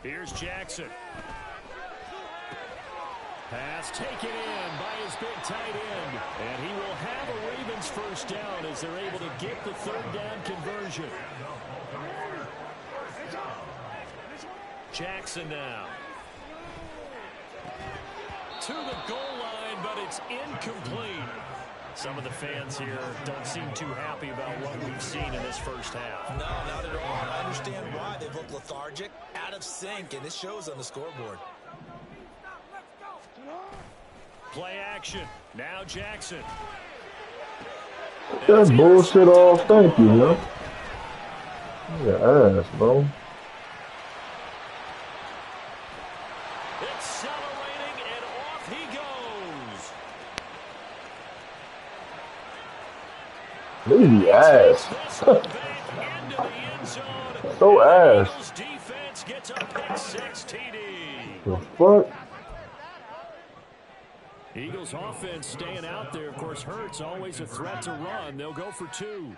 Here's Jackson. Pass taken in by his big tight end. And he will have a Ravens first down as they're able to get the 3rd down conversion. Jackson now. To the goal line, but it's incomplete. Some of the fans here don't seem too happy about what we've seen in this first half. No, not at all. I understand why. They've looked lethargic, out of sync, and it shows on the scoreboard. Play action. Now Jackson. That bullshit off. Thank you, yo. Yeah, ass, bro. Accelerating, and off he goes. Lazy ass. This one back into the end zone. So And the ass. Eagles defense gets a pick six TD. The fuck? Eagles offense staying out there. Of course, Hurts always a threat to run. They'll go for two.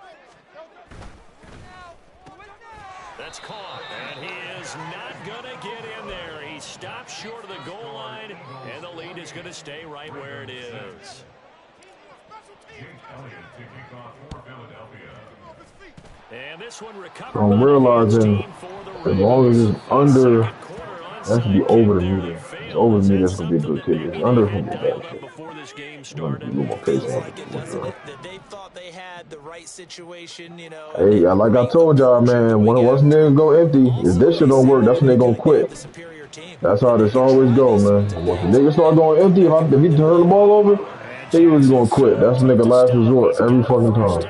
That's caught, and he is not going to get in there. He stops short of the goal line, and the lead is going to stay right where it is. And this one recovered. I'm realizing as long as it's under, that should be over the meter. It's over the meter, that's going to be a good kick. It's under, it's going to be a bad kick. I'm going to be a little more patient on this one. They thought they had the right situation, you know. Hey, like I told y'all, man, once niggas go empty, if this shit don't work, that's when they gonna quit. That's how this always go, man. Once the niggas start going empty, if he turn the ball over, he was gonna quit. That's the nigga last resort every fucking time.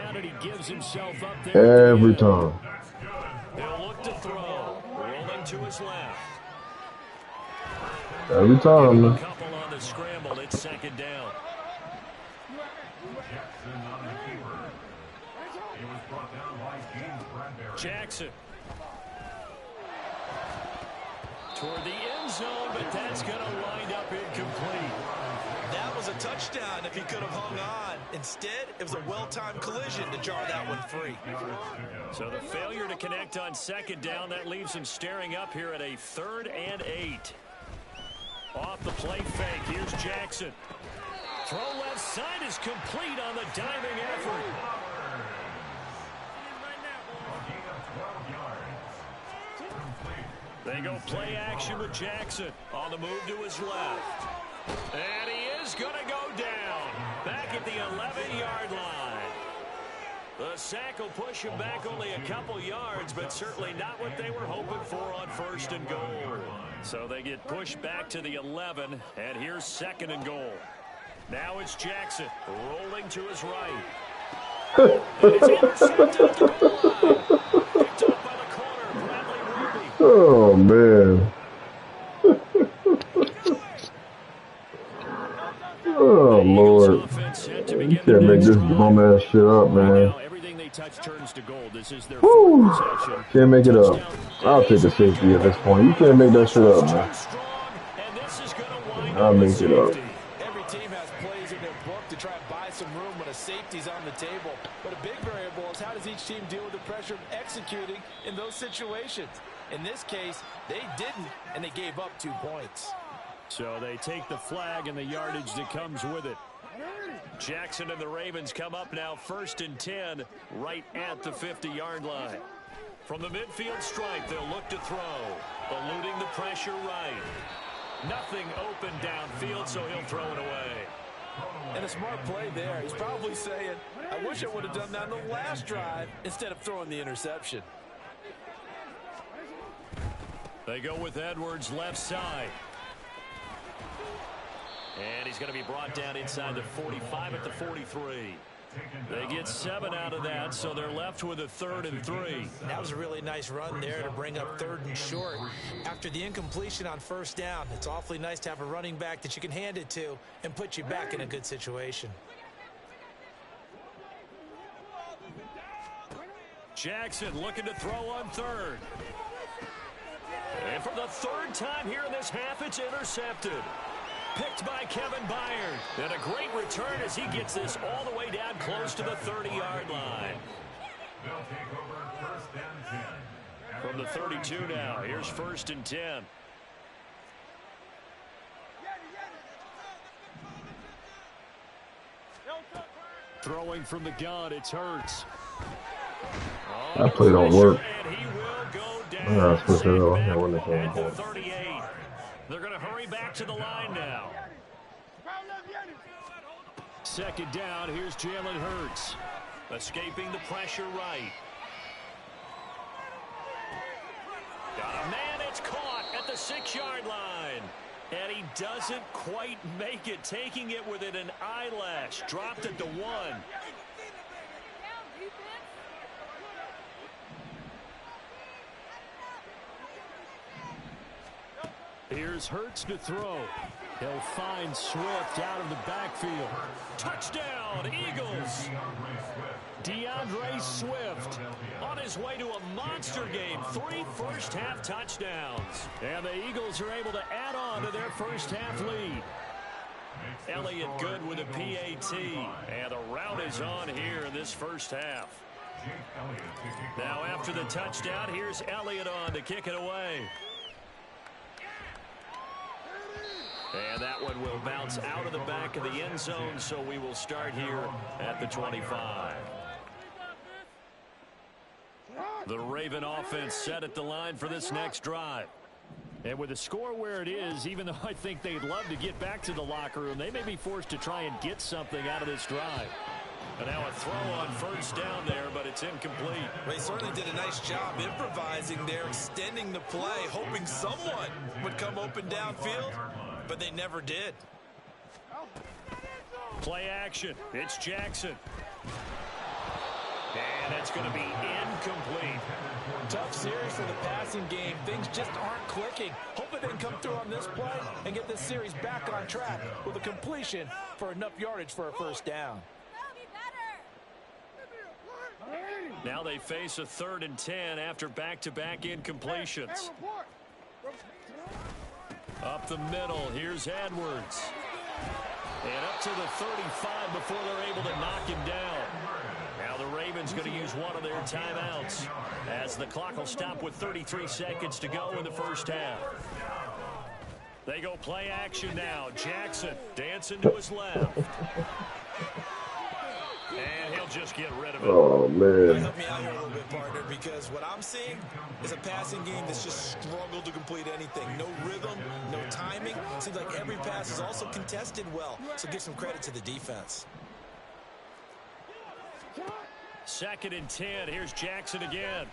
Every time. Every time, man. It's second down. Jackson. Toward the end zone, but that's going to wind up incomplete. That was a touchdown if he could have hung on. Instead, it was a well-timed collision to jar that one free. So the failure to connect on second down, that leaves him staring up here at a 3rd and 8. Off the play fake, here's Jackson. Throw left side is complete on the diving effort. They go play action with Jackson on the move to his left. And he is going to go down back at the 11-yard line. The sack will push him back only a couple yards, but certainly not what they were hoping for on 1st and goal. So they get pushed back to the 11, and here's 2nd and goal. Now it's Jackson rolling to his right. And it's intercepted at the goal line. Picked up by the corner, Bradley Ruby. Oh, man. Oh, Lord. You can't make this bum-ass shit up, man. Everything they touch turns to gold. This is their Woo. possession. Can't make it up. I'll take the safety at this point. You can't make that shit up, man. I'll make it up. Every team has plays in their book to try and buy some room when a safety's on the table. But a big variable is how does each team deal with the pressure of executing in those situations. In this case, they didn't, and they gave up 2 points. So they take the flag and the yardage that comes with it. Jackson and the Ravens come up now 1st and 10 right at the 50-yard line. From the midfield stripe, they'll look to throw. Eluding the pressure right. Nothing open downfield, so he'll throw it away. And a smart play there. He's probably saying, I wish I would have done that on the last drive instead of throwing the interception. They go with Edwards left side. And he's going to be brought down inside the 45 at the 43. They get 7 out of that, so they're left with a 3rd and 3. That was a really nice run there to bring up 3rd and short. After the incompletion on 1st down, it's awfully nice to have a running back that you can hand it to and put you back in a good situation. Jackson looking to throw on 3rd. And for the 3rd time here in this half, it's intercepted. Picked by Kevin Byard. And a great return as he gets this all the way down close to the 30-yard line. They'll take over 1st and 10. From the 32 now, here's 1st and 10. Throwing from the gun, it's Hurts. That play don't work. And he will go down. Yeah, switch it up. Yeah, when they At can't the go. 38. They're going to hurry back to the line now. 2nd down, here's Jalen Hurts. Escaping the pressure right. Got a man, it's caught at the 6-yard line. And he doesn't quite make it, taking it within an eyelash. Dropped at the 1. Here's Hurts to throw. He'll find Swift out of the backfield. Touchdown, Eagles. DeAndre Swift on his way to a monster game. 3 first-half touchdowns. And the Eagles are able to add on to their first-half lead. Elliott good with a PAT. And the rout is on here in this first half. Now after the touchdown, here's Elliott on to kick it away. And that one will bounce out of the back of the end zone, so we will start here at the 25. The Raven offense set at the line for this next drive. And with the score where it is, even though I think they'd love to get back to the locker room, they may be forced to try and get something out of this drive. And now a throw on first down there, but it's incomplete. They certainly did a nice job improvising there, extending the play, hoping someone would come open downfield, but they never did. Play action. It's Jackson. And it's going to be incomplete. Tough series for the passing game. Things just aren't clicking. Hoping they can come through on this play and get this series back on track with a completion for enough yardage for a first down. Now they face a 3rd and 10 after back-to-back incompletions. Up the middle, here's Edwards. And up to the 35 before they're able to knock him down. Now the Ravens going to use one of their timeouts as the clock will stop with 33 seconds to go in the first half. They go play action now. Jackson dancing to his left. And he'll just get rid of it. Oh, man. Help me out here a little bit, partner, because what I'm seeing is a passing game that's just struggled to complete anything. No rhythm, no timing. Seems like every pass is also contested well, so give some credit to the defense. 2nd and 10. Here's Jackson again.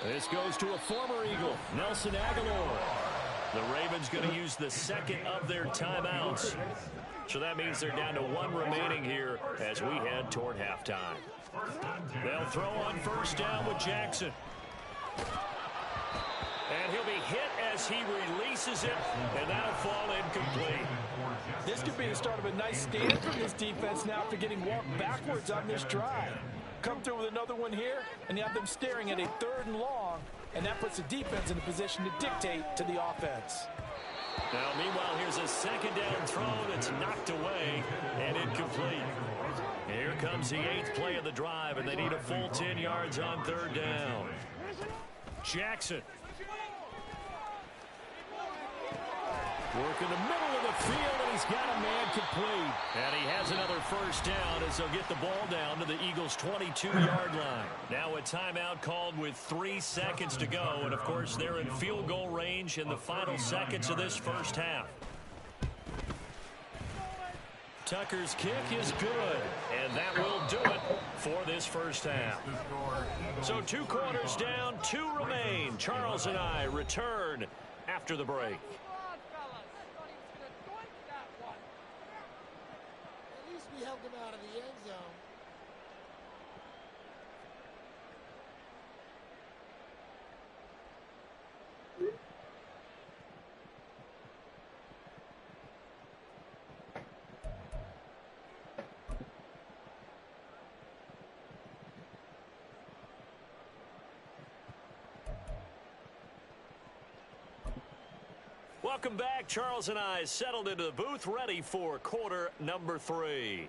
This goes to a former Eagle, Nelson Aguilar. The Ravens going to use the second of their timeouts. So that means they're down to 1 remaining here as we head toward halftime. They'll throw on first down with Jackson. And he'll be hit as he releases it, and that'll fall incomplete. This could be the start of a nice stand from this defense now after getting walked backwards on this drive. Come through with another one here, and you have them staring at a 3rd and long, and that puts the defense in a position to dictate to the offense. Now, meanwhile, here's a 2nd down throw that's knocked away and incomplete. Here comes the 8th play of the drive, and they need a full 10 yards on 3rd down. Jackson. Work in the middle of the field, and he's got a man complete. And he has another first down as they'll get the ball down to the Eagles' 22-yard line. Now a timeout called with 3 seconds to go. And, of course, they're in field goal range in the final seconds of this first half. Tucker's kick is good, and that will do it for this first half. So 2 quarters down, 2 remain. Charles and I return after the break. We held them out of the end zone. Welcome back. Charles and I settled into the booth, ready for quarter number 3.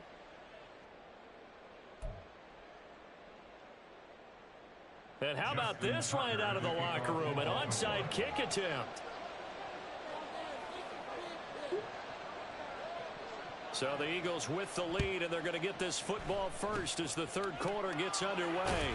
And how about this right out of the locker room? An onside kick attempt. So the Eagles with the lead, and they're going to get this football first as the 3rd quarter gets underway.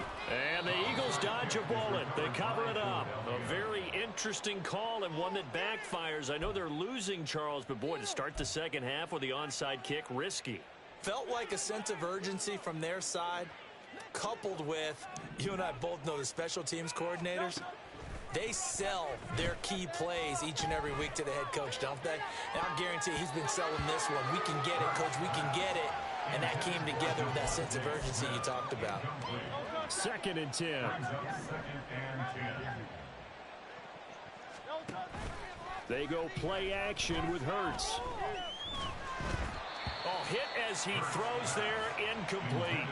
And the Eagles dodge a bullet. They cover it up. A very interesting call and one that backfires. I know they're losing, Charles, but boy, to start the second half with the onside kick, risky. Felt like a sense of urgency from their side, coupled with, you and I both know the special teams coordinators. They sell their key plays each and every week to the head coach, don't they? And I'll guarantee he's been selling this one. We can get it, coach. We can get it. And that came together with that sense of urgency you talked about. 2nd and 10. They go play action with Hurts. Oh, hit as he throws there, incomplete.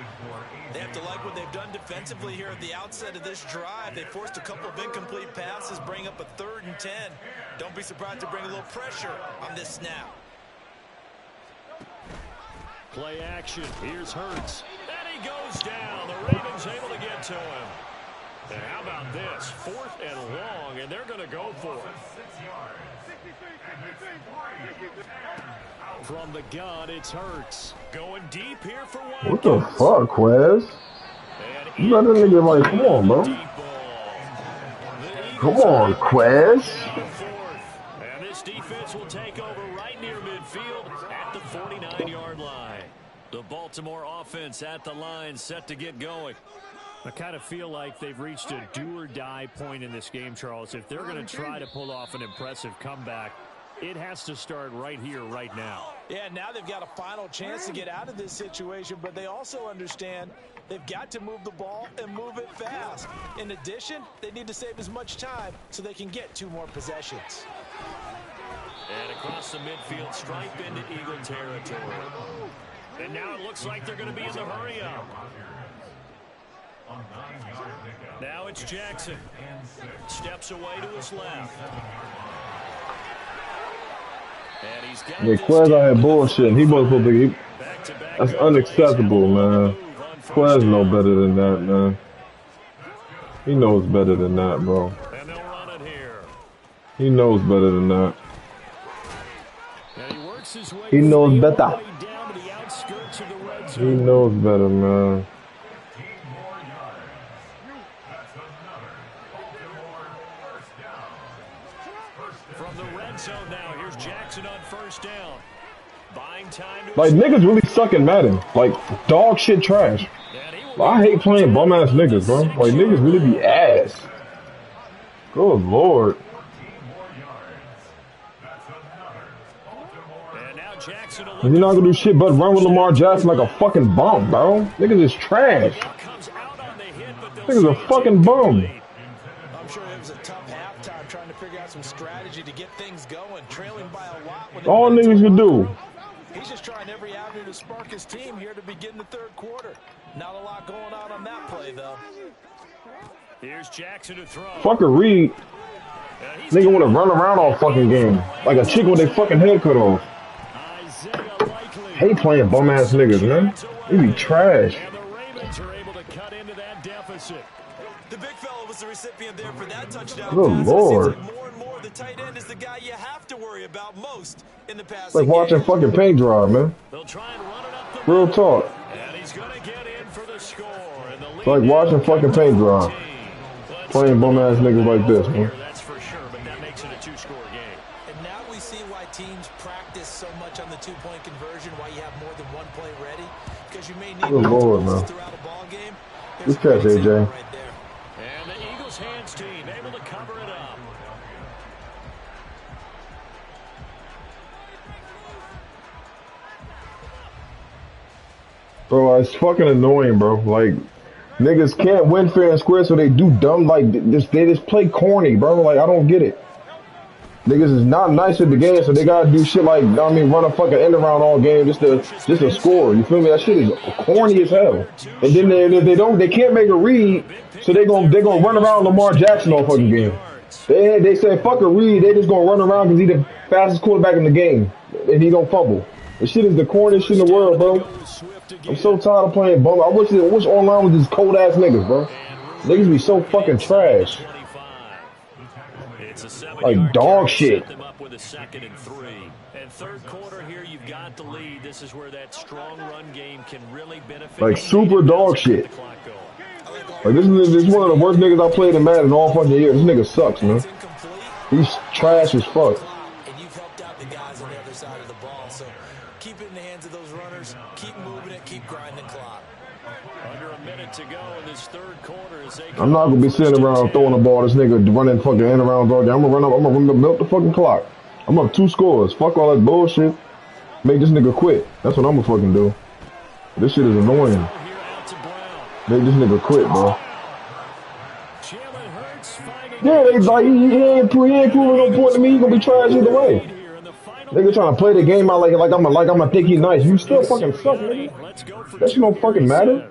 They have to like what they've done defensively here at the outset of this drive. They forced a couple of incomplete passes, bring up a 3rd and 10. Don't be surprised to bring a little pressure on this snap. Play action. Here's Hurts. And he goes down. The Ravens able to get to him. And how about this? 4th and long, and they're going to go for it. From the gun, it's Hurts. Going deep here for one. What the fuck, Quez? You let that nigga like, come on, bro. Come on, Quez. And this defense will take over right near midfield at the 49-yard line. The Baltimore offense at the line, set to get going. I kind of feel like they've reached a do-or-die point in this game, Charles. If they're going to try to pull off an impressive comeback, it has to start right here, right now. Yeah, now they've got a final chance to get out of this situation, but they also understand they've got to move the ball and move it fast. In addition, they need to save as much time so they can get 2 more possessions. And across the midfield, stripe into Eagle territory. And now it looks like they're going to be in the hurry-up. Now it's Jackson. Steps away to his left. And he's got Yeah, Quez out here bullshitting. He wasn't supposed to be. That's unacceptable, man. Quez know better than that, man. He knows better than that, bro. And they'll run it here. He knows better than that. And he works his way He knows all the better. way down to the outskirts of the red He zone. knows better, man. From the red zone now, here's Jackson on 1st down. Buying time to Like, niggas really suck in Madden. Like, dog shit trash. I hate playing bum ass niggas, bro. Like, niggas really be ass. Good lord. And now Jackson You're not gonna do shit but run with Lamar Jackson like a fucking bum, bro. Niggas is trash. comes out on the hit, but they'll Niggas a fucking bum. I'm sure it was a tough halftime trying to figure out some strategy to get things going, trailing by a lot. When All niggas can do. He's just trying every avenue to spark his team here to begin the 3rd quarter. Not a lot going on that play, though. Here's Jackson to throw. Fucking Reed. Nigga wanna run around all fucking game. Like a chick with their fucking head cut off. Hate playing bum ass niggas, man. They be trash. And the Ravens are able to cut into that deficit. The big fella was the recipient there for that touchdown. Good pass. lord. It seems like more and more the tight end is the guy you have to worry about most in the passing It's like watching game. fucking paint dry, man. They'll try and run it up the Real middle. talk. And he's going to get in for the score. And the It's like watching fucking paint dry. Playing bum ass niggas like this, man. That's for sure, but that makes it a 2-score game. And now we see why teams practice so much on the 2-point conversion, why you have more than one play ready, because you may need Good lord, man. throughout a ball game. Good catch, AJ. Right there. And the Eagles hands team able to cover it up. Bro, it's fucking annoying, bro. Like, niggas can't win fair and square, so they do dumb, like, they just play corny, bro. Like, I don't get it. Niggas is not nice at the game, so they gotta do shit like, I mean, run a fucking end around all game just to score. You feel me? That shit is corny as hell. And then they can't make a read, so they gonna run around Lamar Jackson all fucking game. They say fuck a read, they just gonna run around because he the fastest quarterback in the game, and he don't fumble. This shit is the corniest shit in the world, bro. I'm so tired of playing bum. I wish online was these cold ass niggas, bro. Niggas be so fucking trash. Like dog shit. Them up with a 2nd and 3. And 3rd quarter here, you've got the lead. This is where that strong run game can really benefit. Like super dog shit. Like this is one of the worst niggas I played in Madden all fucking year. This nigga sucks, man. He's trash as fuck. And you've helped out the guys on the other side of the ball, so keep it in the hands of those runners, keep moving it, keep grinding the clock. Under a minute to go in this 3rd quarter as they I'm not gonna be sitting around throwing the ball. This nigga running fucking end around all game. I'm gonna milk the fucking clock. I'm up 2 scores. Fuck all that bullshit. Make this nigga quit. That's what I'm gonna fucking do. This shit is annoying. Make this nigga quit, bro. Jalen Hurts finding Yeah, they like he ain't proving no point to me. He gonna be trash either way. Nigga trying to play the game out like I'm a think he nice. You still fucking suck, nigga. That shit don't fucking matter.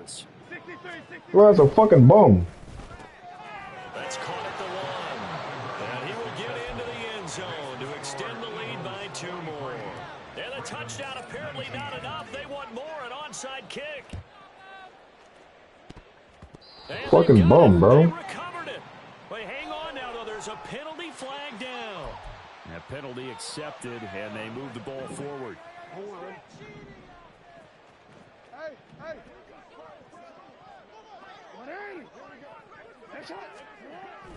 Well, that's a fucking bum. That's caught at the one. And he will get into the end zone to extend the lead by 2 more. And a touchdown apparently not enough. They want more, an onside kick. And Fucking bum, bro. They recovered it. Wait, hang on now, though. There's a penalty flag down. That penalty accepted, and they move the ball forward.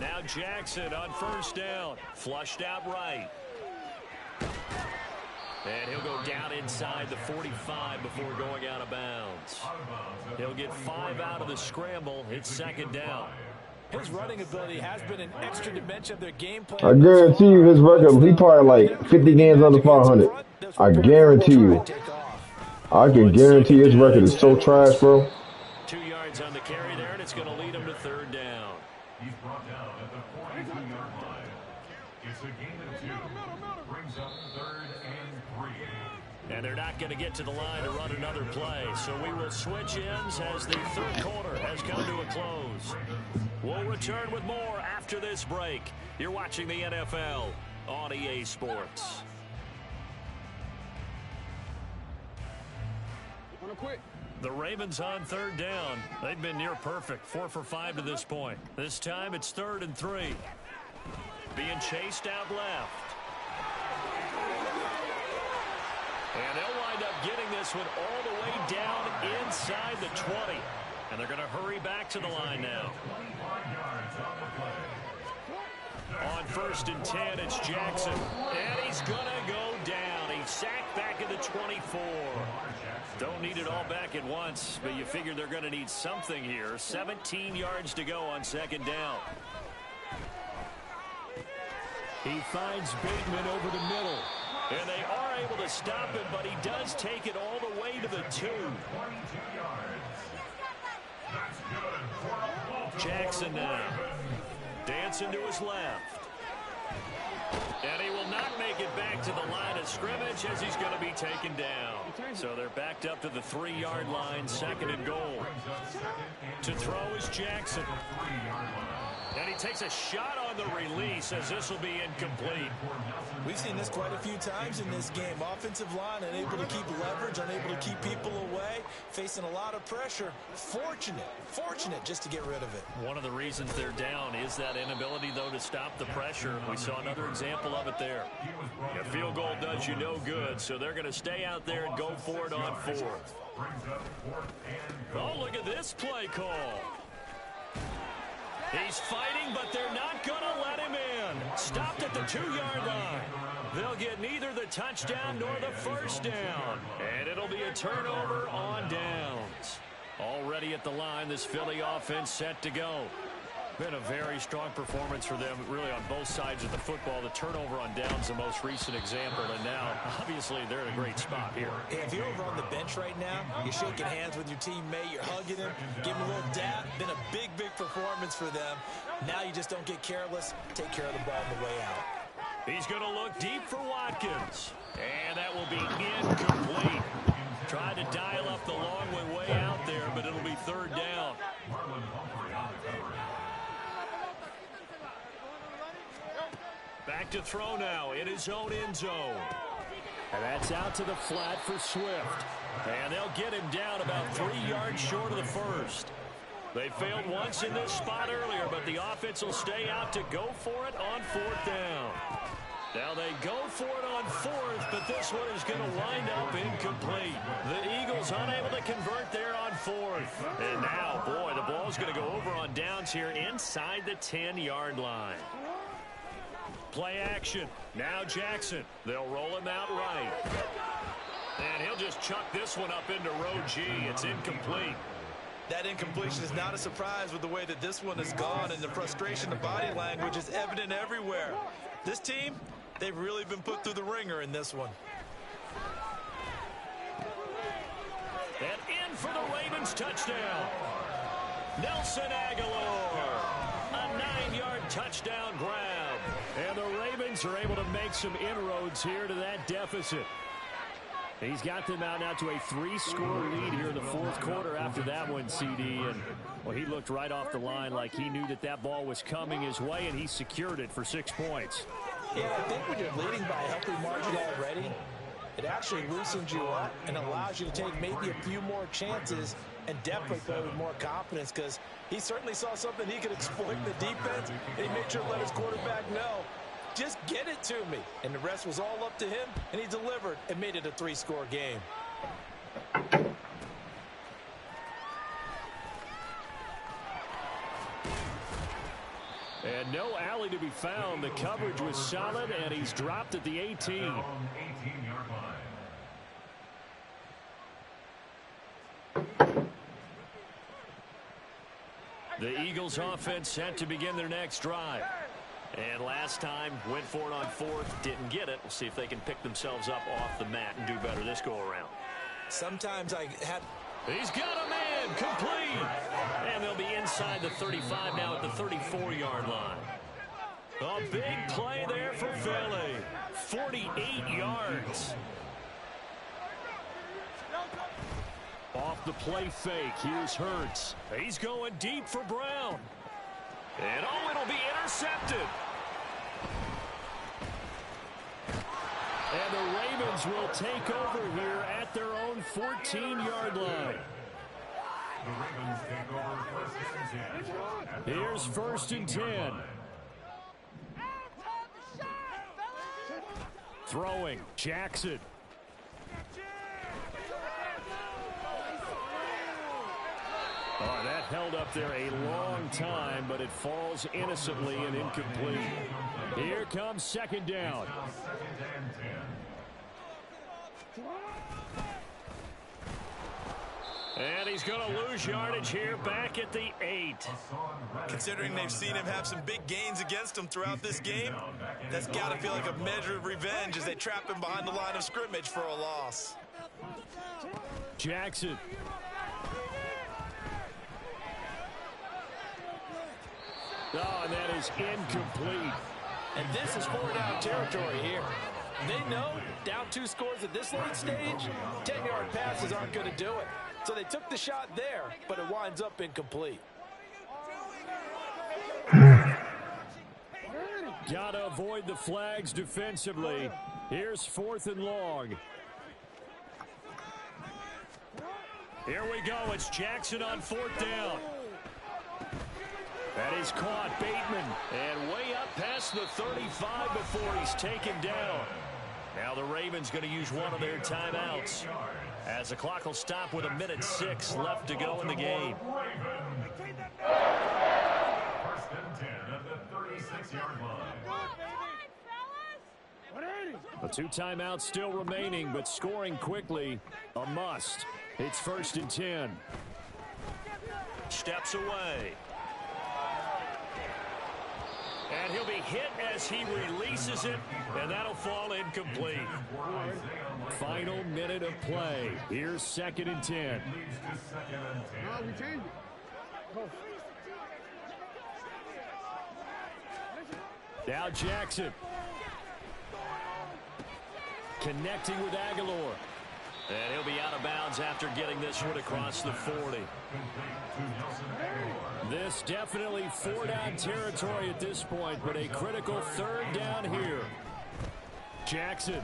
Now Jackson on first down. Flushed out right. And he'll go down inside the 45 before going out of bounds. He'll get 5 out of the scramble. It's second down. His running ability has been an extra dimension of their game plan. I guarantee you his record, he probably like 50 games under 500. I guarantee you. I can guarantee his record is so trash, bro. 2 yards on the carry there, and it's going to lead him to third down. He's brought down at the 42-yard line. It's a gain of 2. Brings up 3rd and 3. And they're not going to get to the line to run another play. So we will switch ends as the third quarter has come to a close. We'll return with more after this break. You're watching the NFL on EA Sports. The Ravens on third down. They've been near perfect. 4 for 5 to this point. This time it's 3rd and 3. Being chased out left. And they'll wind up getting this one all the way down inside the 20. And they're going to hurry back to the line now. On 1st and 10, it's Jackson. And he's going to go down. He's sacked back at the 24. Don't need it all back at once, but you figure they're going to need something here. 17 yards to go on second down. He finds Bateman over the middle. And they are able to stop him, but he does take it all the way to the 2. Jackson now. Dancing to his left. And he will not make it back to the line of scrimmage as he's going to be taken down. So they're backed up to the 3-yard line, 2nd and goal. To throw is Jackson. And he takes a shot on the release as this will be incomplete. We've seen this quite a few times in this game. Offensive line unable to keep leverage, unable to keep people away, facing a lot of pressure. Fortunate just to get rid of it. One of the reasons they're down is that inability, though, to stop the pressure. We saw another example of it there. A field goal does you no good, so they're going to stay out there and go for it on 4th. Oh, look at this play call. He's fighting, but they're not going to let him in. Stopped at the 2-yard line. They'll get neither the touchdown nor the first down. And it'll be a turnover on downs. Already at the line, this Philly offense set to go. Been a very strong performance for them, really, on both sides of the football. The turnover on downs, the most recent example, and now, obviously, they're in a great spot here. If you're over on the bench right now, you're shaking hands with your teammate, you're hugging him, giving a little dab. Been a big performance for them. Now you just don't get careless. Take care of the ball on the way out. He's going to look deep for Watkins, and that will be incomplete. Tried to dial up the long one way out there, but it'll be 3rd down. Back to throw now in his own end zone. And that's out to the flat for Swift. And they'll get him down about 3 yards short of the first. They failed once in this spot earlier, but the offense will stay out to go for it on 4th down. Now they go for it on 4th, but this one is going to wind up incomplete. The Eagles unable to convert there on 4th. And now, boy, the ball's going to go over on downs here inside the 10-yard line. Play action. Now Jackson. They'll roll him out right. And he'll just chuck this one up into row G. It's incomplete. That incompletion is not a surprise with the way that this one has gone, and the frustration, the body language is evident everywhere. This team, they've really been put through the ringer in this one. And in for the Ravens touchdown. Nelson Aguilar. A 9-yard touchdown grab. And the Ravens are able to make some inroads here to that deficit. He's got them out now to a 3-score lead here in the fourth quarter after that one, CD. And, well, he looked right off the line like he knew that that ball was coming his way, and he secured it for 6 points. Yeah, I think when you're leading by a healthy margin already, it actually loosens you up and allows you to take maybe a few more chances and definitely play with more confidence, because he certainly saw something he could exploit in the defense, and he made sure to let his quarterback know, just get it to me. And the rest was all up to him, and he delivered and made it a 3-score game. And no alley to be found. The coverage was solid, and he's dropped at the 18. 18-yard line. The Eagles offense set to begin their next drive. And last time, went for it on fourth, didn't get it. We'll see if they can pick themselves up off the mat and do better this go-around. Sometimes He's got a man, complete. And they'll be inside the 35 now at the 34-yard line. A big play there for Philly. 48 yards. Off the play fake, here's Hurts. He's going deep for Brown. And oh, it'll be intercepted. And the Ravens will take over here at their own 14-yard line. The Ravens take over first and 10. Here's first and 10. Throwing, Jackson. Oh, that held up there a long time, but it falls innocently and incomplete. Here comes second down. And he's going to lose yardage here back at the 8. considering they've seen him have some big gains against them throughout this game, that's got to feel like a measure of revenge as they trap him behind the line of scrimmage for a loss. Jackson. Oh, and that is incomplete. And this is 4-down territory here. They know down 2 scores at this late stage, 10-yard passes aren't going to do it. So they took the shot there, but it winds up incomplete. Got to avoid the flags defensively. Here's 4th and long. Here we go. It's Jackson on 4th down. That is caught. Bateman. And way up past the 35 before he's taken down. Now the Ravens going to use one of their timeouts, as the clock will stop with 1:06 left to go in the game. First and 10 at the 36-yard line. The 2 timeouts still remaining, but scoring quickly, a must. It's 1st and 10. Steps away. And he'll be hit as he releases it, and that'll fall incomplete. Final minute of play. Here's 2nd and 10. Now Jackson. Connecting with Aguilar. And he'll be out of bounds after getting this one across the 40. This definitely 4-down territory at this point, but a critical 3rd down here. Jackson.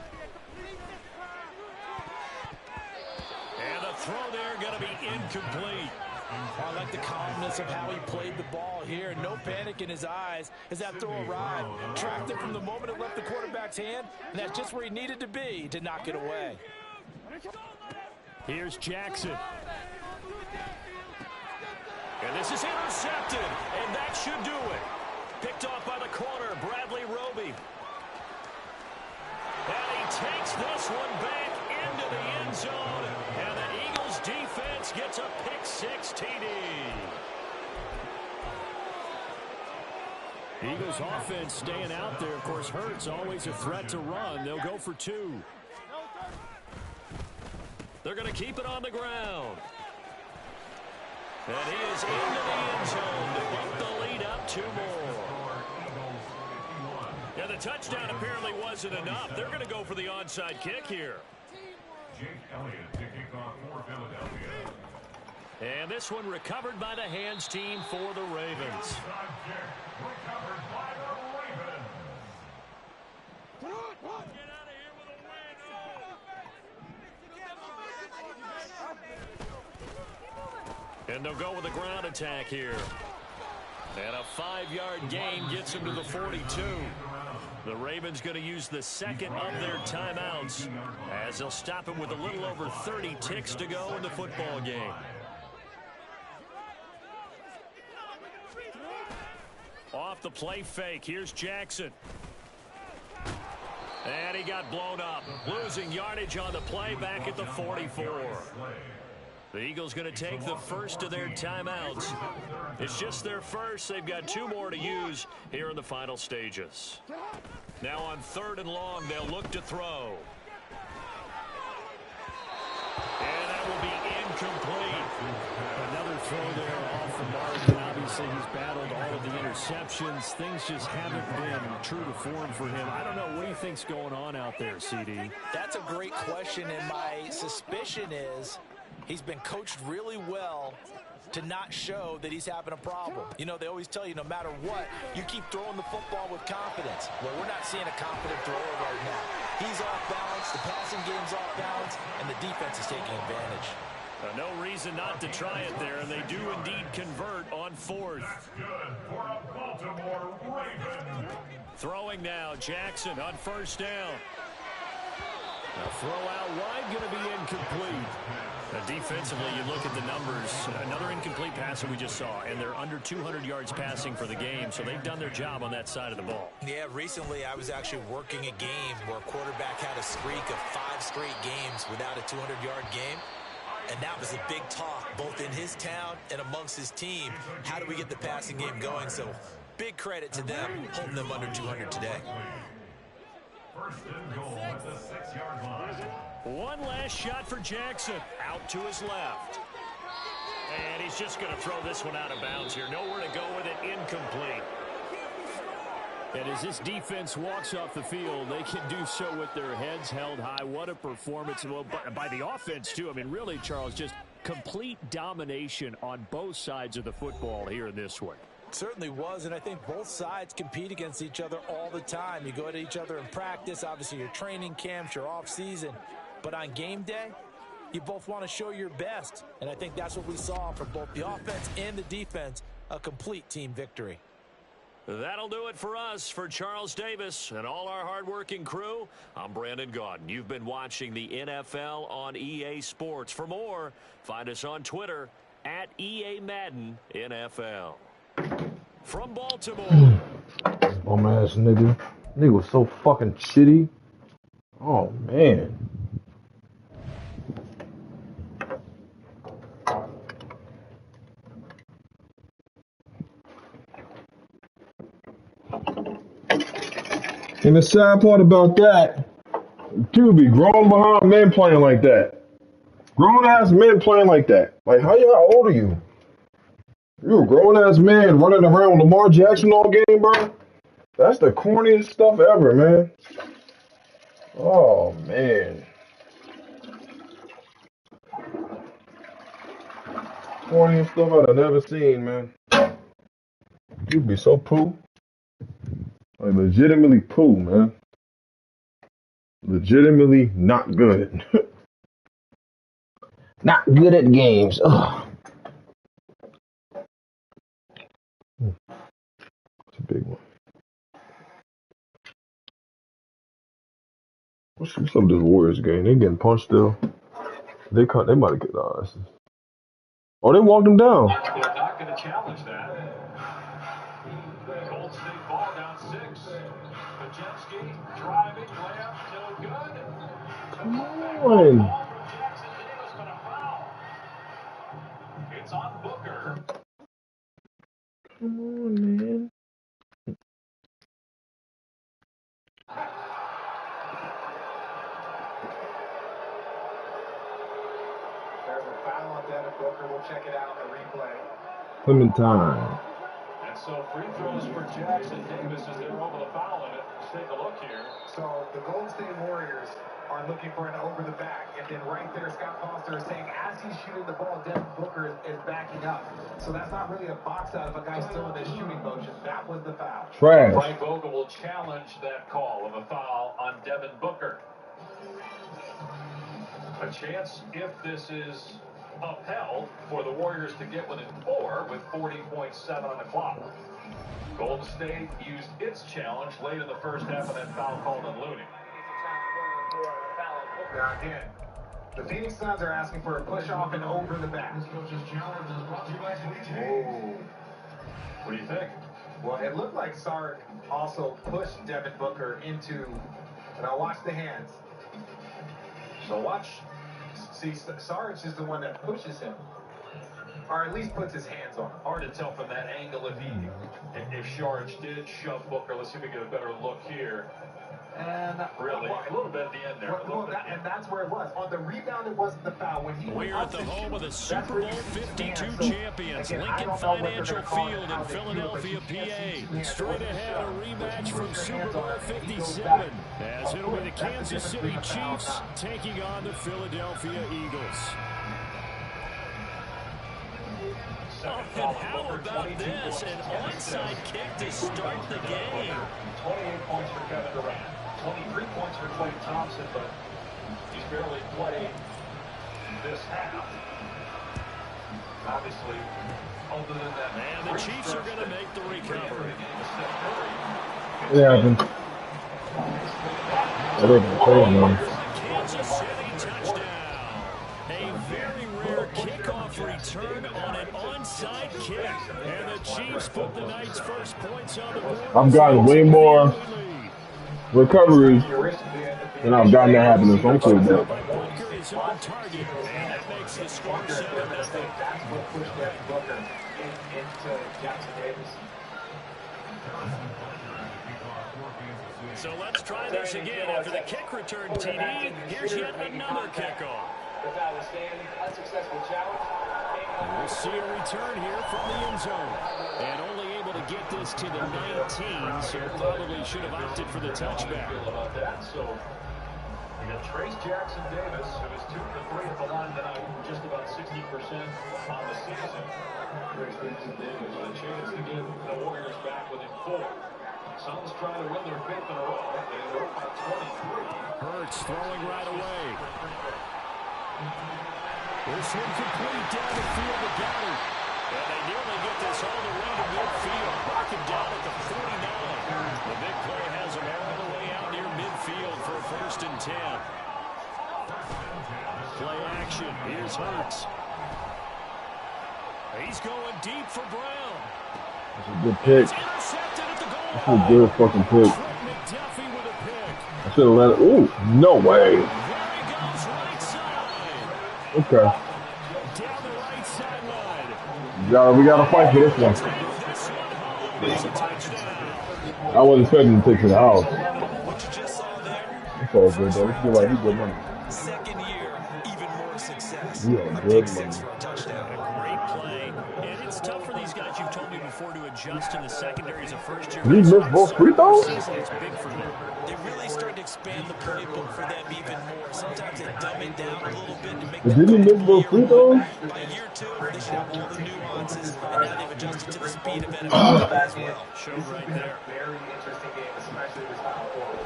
And the throw there going to be incomplete. I like the calmness of how he played the ball here. No panic in his eyes as that throw arrived. Tracked it from the moment it left the quarterback's hand, and that's just where he needed to be to knock it away. Here's Jackson. And this is intercepted, and that should do it. Picked off by the corner, Bradley Roby. And he takes this one back into the end zone, and the Eagles defense gets a pick-6 TD. Eagles offense staying out there. Of course, Hurts always a threat to run. They'll go for 2. They're going to keep it on the ground. And he is into the end zone to bump the lead up 2 more. And the touchdown apparently wasn't enough. They're going to go for the onside kick here. Jake Elliott to kick off for Philadelphia. And this one recovered by the hands team for the Ravens. Recovered by the Ravens. Get out of here with a win. And they'll go with a ground attack here. And a 5-yard gain gets them to the 42. The Ravens going to use the second of their timeouts as they'll stop it with a little over 30 ticks to go in the football game. Off the play fake. Here's Jackson. And he got blown up. Losing yardage on the play back at the 44. The Eagles going to take the first of their timeouts. It's just their first. They've got 2 more to use here in the final stages. Now on 3rd and long, they'll look to throw. And that will be incomplete. Another throw there off the mark, and obviously he's battled all of the interceptions. Things just haven't been true to form for him. I don't know. What do you think's going on out there, CD? That's a great question, and my suspicion is he's been coached really well to not show that he's having a problem. You know, they always tell you no matter what, you keep throwing the football with confidence. Well, we're not seeing a confident thrower right now. He's off balance, the passing game's off balance, and the defense is taking advantage. No reason not to try it there, and they do indeed convert on 4th. That's good for a Baltimore Raven. Throwing now, Jackson on 1st down. A throw out wide going to be incomplete. Defensively, you look at the numbers. Another incomplete pass that we just saw, and they're under 200 yards passing for the game, so they've done their job on that side of the ball. Yeah, recently I was actually working a game where a quarterback had a streak of 5 straight games without a 200-yard game. And that was a big talk, both in his town and amongst his team. How do we get the passing game going? So big credit to them, holding them under 200 today. First and goal at the 6-yard line. One last shot for Jackson. Out to his left. And he's just going to throw this one out of bounds here. Nowhere to go with it. Incomplete. And as this defense walks off the field, they can do so with their heads held high. What a performance by the offense, too. I mean, really, Charles, just complete domination on both sides of the football here in this one. Certainly was, and I think both sides compete against each other all the time. You go at each other in practice, obviously your training camps, your off-season. But on game day, you both want to show your best. And I think that's what we saw from both the offense and the defense, a complete team victory. That'll do it for us. For Charles Davis and all our hardworking crew, I'm Brandon Gaudin. You've been watching the NFL on EA Sports. For more, find us on Twitter at EA Madden NFL. From Baltimore. Bum ass nigga. Nigga was so fucking shitty. Oh man. And the sad part about that, dude, be grown behind men playing like that. Grown ass men playing like that. Like, how old are you? You're a grown ass man running around with Lamar Jackson all game, bro. That's the corniest stuff ever, man. Oh man. Corniest stuff I've never seen, man. You'd be so poo. Like, legitimately poo, man. Legitimately not good. Not good at games. Ugh. It's a big one. What's up with this Warriors game? They getting punched still. They might have get asses. Oh, they walked him down. They're not going to challenge that. Gold State ball down 6. Pajewski driving, layup, no good. Come on. Jackson Davis, but a foul. It's on Booker. Come on, man. There's a foul on Devin Booker. We'll check it out in the replay. Clementine. And so free throws for Jackson Davis as they're over the foul limit. Let's take a look here. So the Golden State Warriors are looking for an over the back, and then right there, Scott Foster is saying as he's shooting the ball, Devin Booker is backing up. So that's not really a box out if a guy's still in this shooting motion. That was the foul. Trash. Frank Vogel will challenge that call of a foul on Devin Booker. A chance, if this is upheld, for the Warriors to get within 4 with 40.7 on the clock. Golden State used its challenge late in the first half of that foul called on Looney. Now again, the Phoenix Suns are asking for a push off and over the back. Oh. What do you think? Well, it looked like Sark also pushed Devin Booker into, and I'll watch the hands. So watch, see, Sarge is the one that pushes him, or at least puts his hands on him. Hard to tell from that angle if Sharge did shove Booker. Let's see if we get a better look here. And really, a little bit at the end there. And that's where it was. On the rebound, it wasn't the foul. When he We're at the home of the Super Bowl 52 champions, Lincoln Financial Field in Philadelphia, PA. Straight ahead, a rematch from Super Bowl 57, as it'll be the Kansas City Chiefs taking on the Philadelphia Eagles. Oh, and how about this? An onside kick to start the game. 28 points for Kevin Durant. 23 points for Klay Thompson, but he's barely played this half. Obviously, other than that. And the Chiefs are going to make the recovery. Yeah, I didn't play, man. Kansas City touchdown. A very rare kickoff return on an onside kick. And the Chiefs put the Knights' first points on the board. I've gotten way more recoveries than I've gotten that happening. So I'm cool with that. Booker is on target, and that makes the score 7-0. That's what pushed Devin Booker into Jackson Davis. So let's try this again. After the kick return, TD, here's yet another kickoff. The foul is stand, unsuccessful challenge. We'll see a return here from the end zone. And only able to get this to the 19, so probably should have opted for the touchback. About that. So you got Trace Jackson Davis, who is 2 for 3 at the line tonight, just about 60% on the season. Trace Jackson Davis with a chance to get the Warriors back within 4. Suns trying to win their 5th in a row. They were by 23. Hurts throwing right away. This one complete down the field to Gowdy. And they nearly get this all the way to midfield. Knock him down at the 49. The big play has him all the way out near midfield for a 1st and 10. Play action. Here's Hurts. He's going deep for Brown. That's a good pick. It's intercepted at the goal. That's a good fucking pick. McDuffie with a pick. I should have let it. Ooh, no way. There he goes, right side. Okay. Down the right sideline. We gotta fight for this one. This one home is a touchdown. I wasn't expecting to take to the house. What you just saw there, It's all good though. It's good, like, he good money. second year, even more success. Yeah, A good pick six money. for a touchdown. Great play. And it's tough for these guys, you've told me before, to adjust in the secondary as a first year. Did he miss both free throws? It's big for them. They really start to expand the playbook for them even more. Sometimes they dumb it down a little bit to make But didn't he miss both free throws? By year 2, they should have all the nuances, and now they've adjusted to the speed of NFL as well. Showed right there. Very interesting game, especially this foul forward.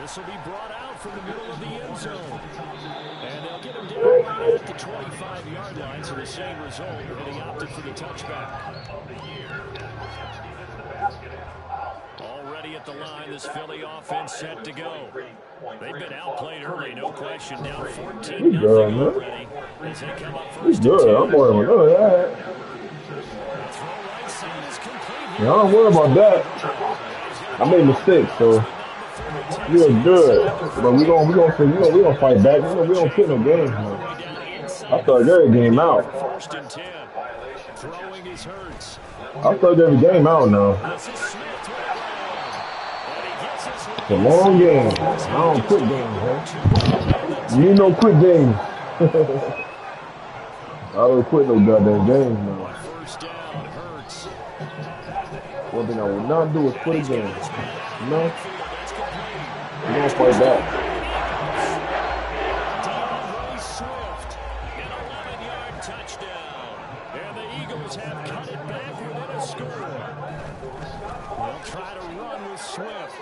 This will be brought out from the middle of the end zone. And they'll get him down right at the 25-yard line, so the same result, and he opted for the touchback. Already at the line, this Philly offense set to go. They've been outplayed early, no question. Down 14-0 already. As they come up He's first good. I'm worried about that. Throw right side is complete. Yeah, I don't worry about that. I made mistakes, so you're good. But we gonna fight back. We don't quit no games, man. I started every game out. 1st and 10. Throwing his Hurts. I started every game out now. This is Smith with it. And he gets this one. It's a long game. I don't quit games, man. You no quit games. I don't quit no goddamn games, man. 1st down, Hurts. One thing I will not do is quit a game. You know? We're gonna fight back. Swift, an 11-yard touchdown. And the Eagles have cut it back within a score. They'll try to run with Swift.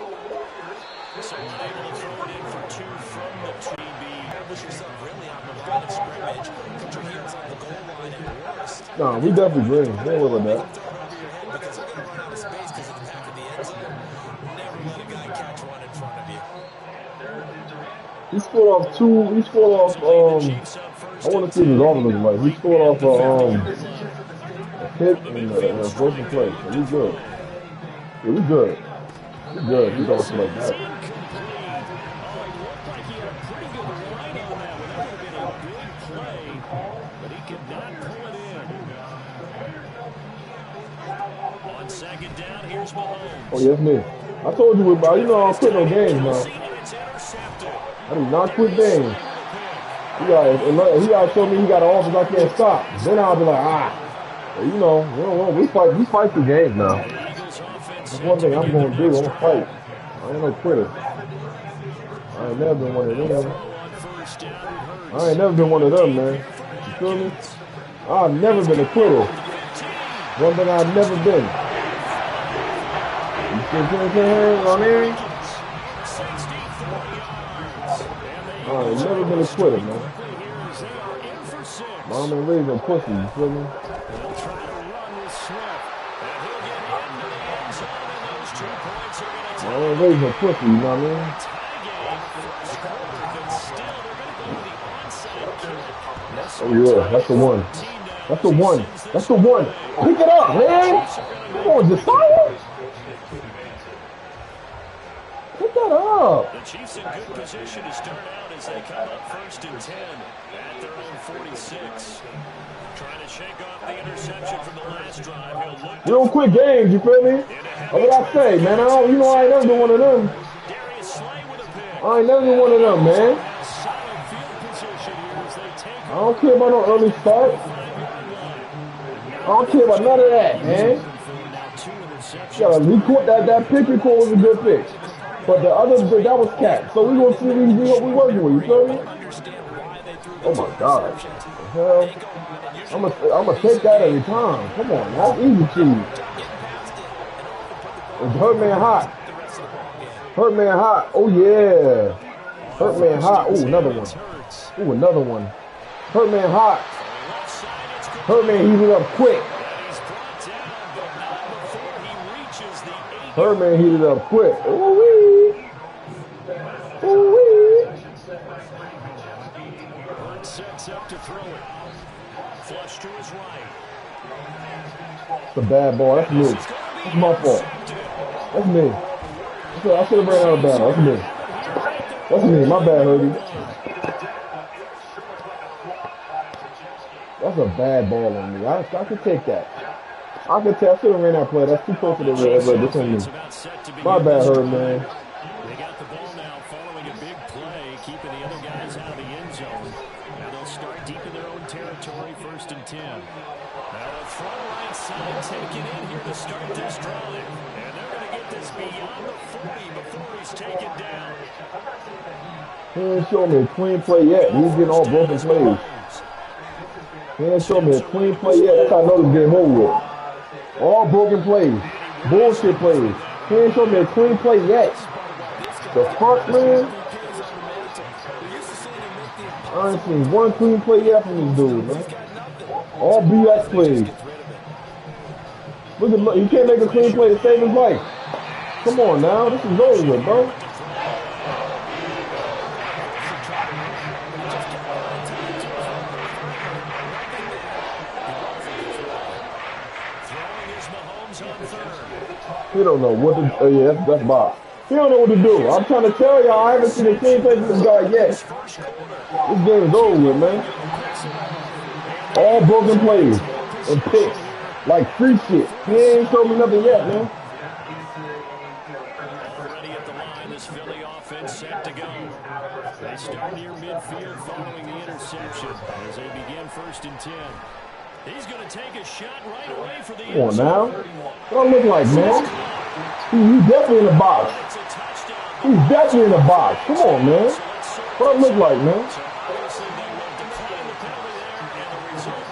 So unable to throw it in for 2 from the TB. Push yourself really on the line of scrimmage. Put your heels on the goal line at worst. Nah, we definitely green. Don't worry about that. Because they're going to run out of space because of the back of the end zone. Never let a guy catch one in front of you. He scored off 2. He scored off, I want to see his offense looking like. He scored off, a hit and a broken play. So we good. Yeah, we good. We good. He don't play like that. Second down, here's Mahomes. Oh, yes, me. I told you about, you know, I don't quit no games, man. I do not quit games. He gotta show me he got an offense I can't stop. Then I'll be like, well, you know, we fight the games now. That's one thing I'm gonna do. I'm gonna fight. I ain't no quitter. I ain't never been one of them. I ain't never been one of them, man. You feel me? I've never been a quitter. One thing I've never been. You see what I'm saying? I ain't never been a quitter, man. Mom and raised no pussy, you feel me? I ain't raised no pussy, you know what I mean? Oh yeah, that's the one. That's the one. That's the one. Pick it up, man. Come on, Josiah. Pick that up. The Chiefs in good position to start out as they come up 1st and 10 at their own 46. Trying to shake off the interception from the last drive. We don't quit games, you feel me? That's what I say, man. I ain't never been one of them. I ain't never been one of them, man. I don't care about no early start. I don't care about none of that, man. Yeah, that pick record was a good pick. But the other pick, that was cat. So we gonna see what we working with, you feel me? Oh my God. What the hell? I'm gonna take that every time. Come on, that's easy cheese. It's Hurt Man hot. Hurt Man hot. Oh yeah. Hurt Man hot. Ooh, another one. Ooh, another one. Hurt Man hot. Hurt Man heated up quick. Hurt Man heated up quick. Ooh-wee. Ooh-wee. Hurt sets up to throw it. Flush to his right. It's a bad ball. That's me. That's my fault. That's me. I should have ran out of bounds. That's me. That's me. My bad, Herbie. That's a bad ball on me. I could take that. I could tell. I should have ran that play. That's too close to the red. This on me. My bad, Herb, man. They got the ball now following a big play, keeping the other guys out of the end zone. Now they'll start deep in their own territory, 1st and 10. Now the front right side taken in here to start this drive. And they're going to get this beyond the 40 before he's taken down. He ain't show me a clean play yet. He's getting all broken plays. He ain't show me a clean play yet. That's how I know this game over with. All broken plays. Bullshit plays. He ain't show me a clean play yet. The fuck, man? I ain't seen one clean play yet from this dude, man. All BS plays. Look at, he can't make a clean play to save his life. Come on now. This is over with, bro. He don't know what to do. Yeah, that's Bob. He don't know what to do. I'm trying to tell y'all, I haven't seen a clean play from this guy yet. This game is over with, man. All broken plays and picks. Like free shit. He ain't showed me nothing yet, man. Already at the line, this Philly offense set to go. They start near midfield following the interception as they begin 1st and 10. He's going to take a shot right away for the Come on now. What do I look like, man? He definitely in the box. It's a touchdown He's definitely in the box. Come on, man. What it look like, man?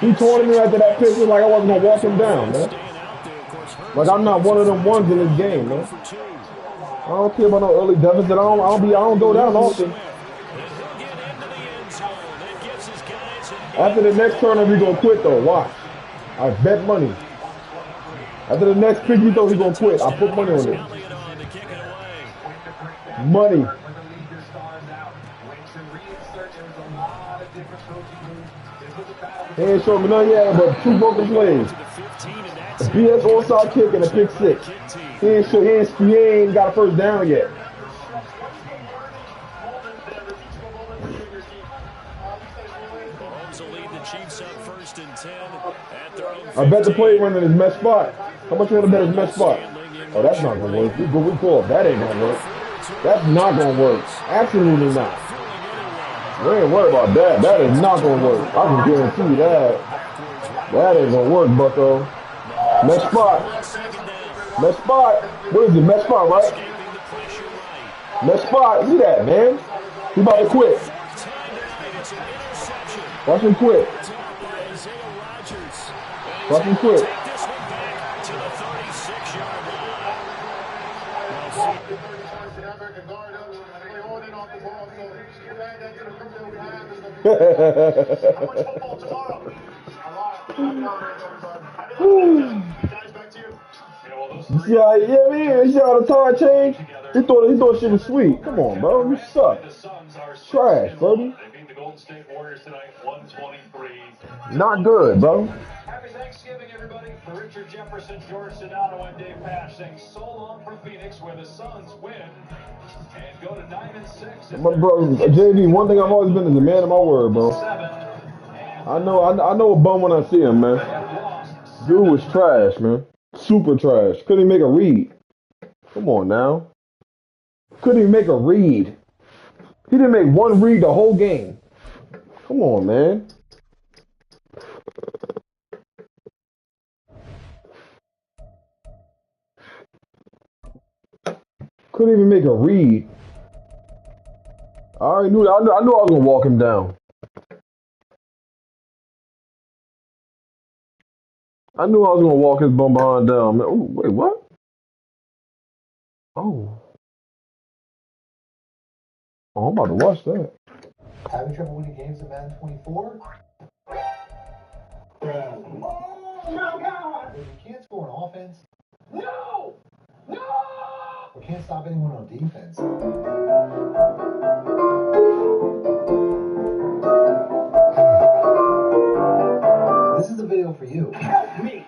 He told me after that picture like I wasn't going to walk him down, man. Like I'm not one of them ones in this game, man. I don't care about no early deficit. I don't go down often. After the next turn, we're going to quit, though. Watch. I bet money. After the next pick, you thought he's going to quit. I put money on it. Money. He ain't showing me nothing yet but 2 broken plays. A BS onside kick and a pick 6. He ain't got a first down yet. I bet the play running his mess spot. How much you want to bet his mess spot? Oh, that's not going to work. We call that ain't going to work. That's not going to work. Absolutely not. We ain't worried about that. That is not going to work. I can guarantee you that. That ain't going to work, bucko. Mess spot. Mess spot. What is it? Mess spot, right? Mess spot. Look at that, man. He about to quit. Watch him quit. Watch him quit. Yeah, man. You see how the time changed? He thought shit was sweet. Come on, bro. You suck. Trash, baby. Not good, bro. Happy Thanksgiving, everybody. For Richard Jefferson, George Sedano, and Dave Pash saying so long from Phoenix, where the Suns win and go to 9-6. My bro, JD, one thing I've always been is a man of my word, bro. I know a bum when I see him, man. Dude was trash, man. Super trash. Couldn't even make a read. Come on now. Couldn't even make a read. He didn't make one read the whole game. Come on, man. Couldn't even make a read. I already knew that. I knew I was gonna walk him down. I knew I was gonna walk his bum behind down, man. Ooh, wait, what? Oh, I'm about to watch that. Having trouble winning games in Madden 24? Oh my God! If you can't score on offense, no! We can't stop anyone on defense. This is the video for you. Help me!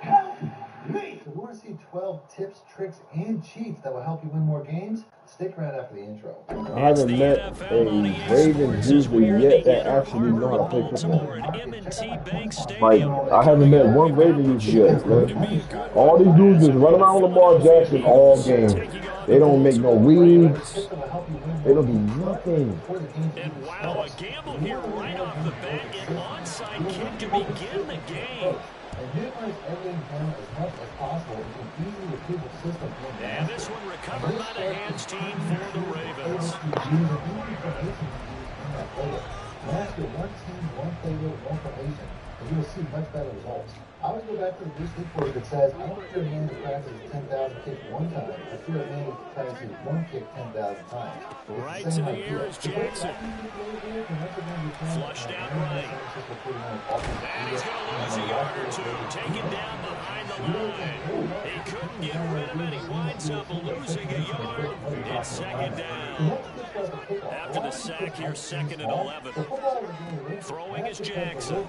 Help me! So if you want to see 12 tips, tricks, and cheats that will help you win more games, stick around after the intro. I haven't met a Ravens user yet that actually know how to play football. Like, I haven't met one Raven user yet, man. All these dudes just run around with Lamar Jackson all game. They don't make no reads. They don't do nothing. And wow, a gamble here right off the bat. An onside kick to begin the game. And this one recovered by the hands team for the Ravens. Master one team, one playbook, one formation, and you will see much better results. I always go back to the loose league for that says, I don't fear a man who practices 10,000 kicks one time. I fear a man who practices one kick 10,000 times. Right to the air is Jackson. Flush down right. And he's going to lose a yard or two. Taken down behind the line. He couldn't get rid of it. He winds up losing a yard. It's second down. After the sack here, 2nd and 11. Throwing is Jackson.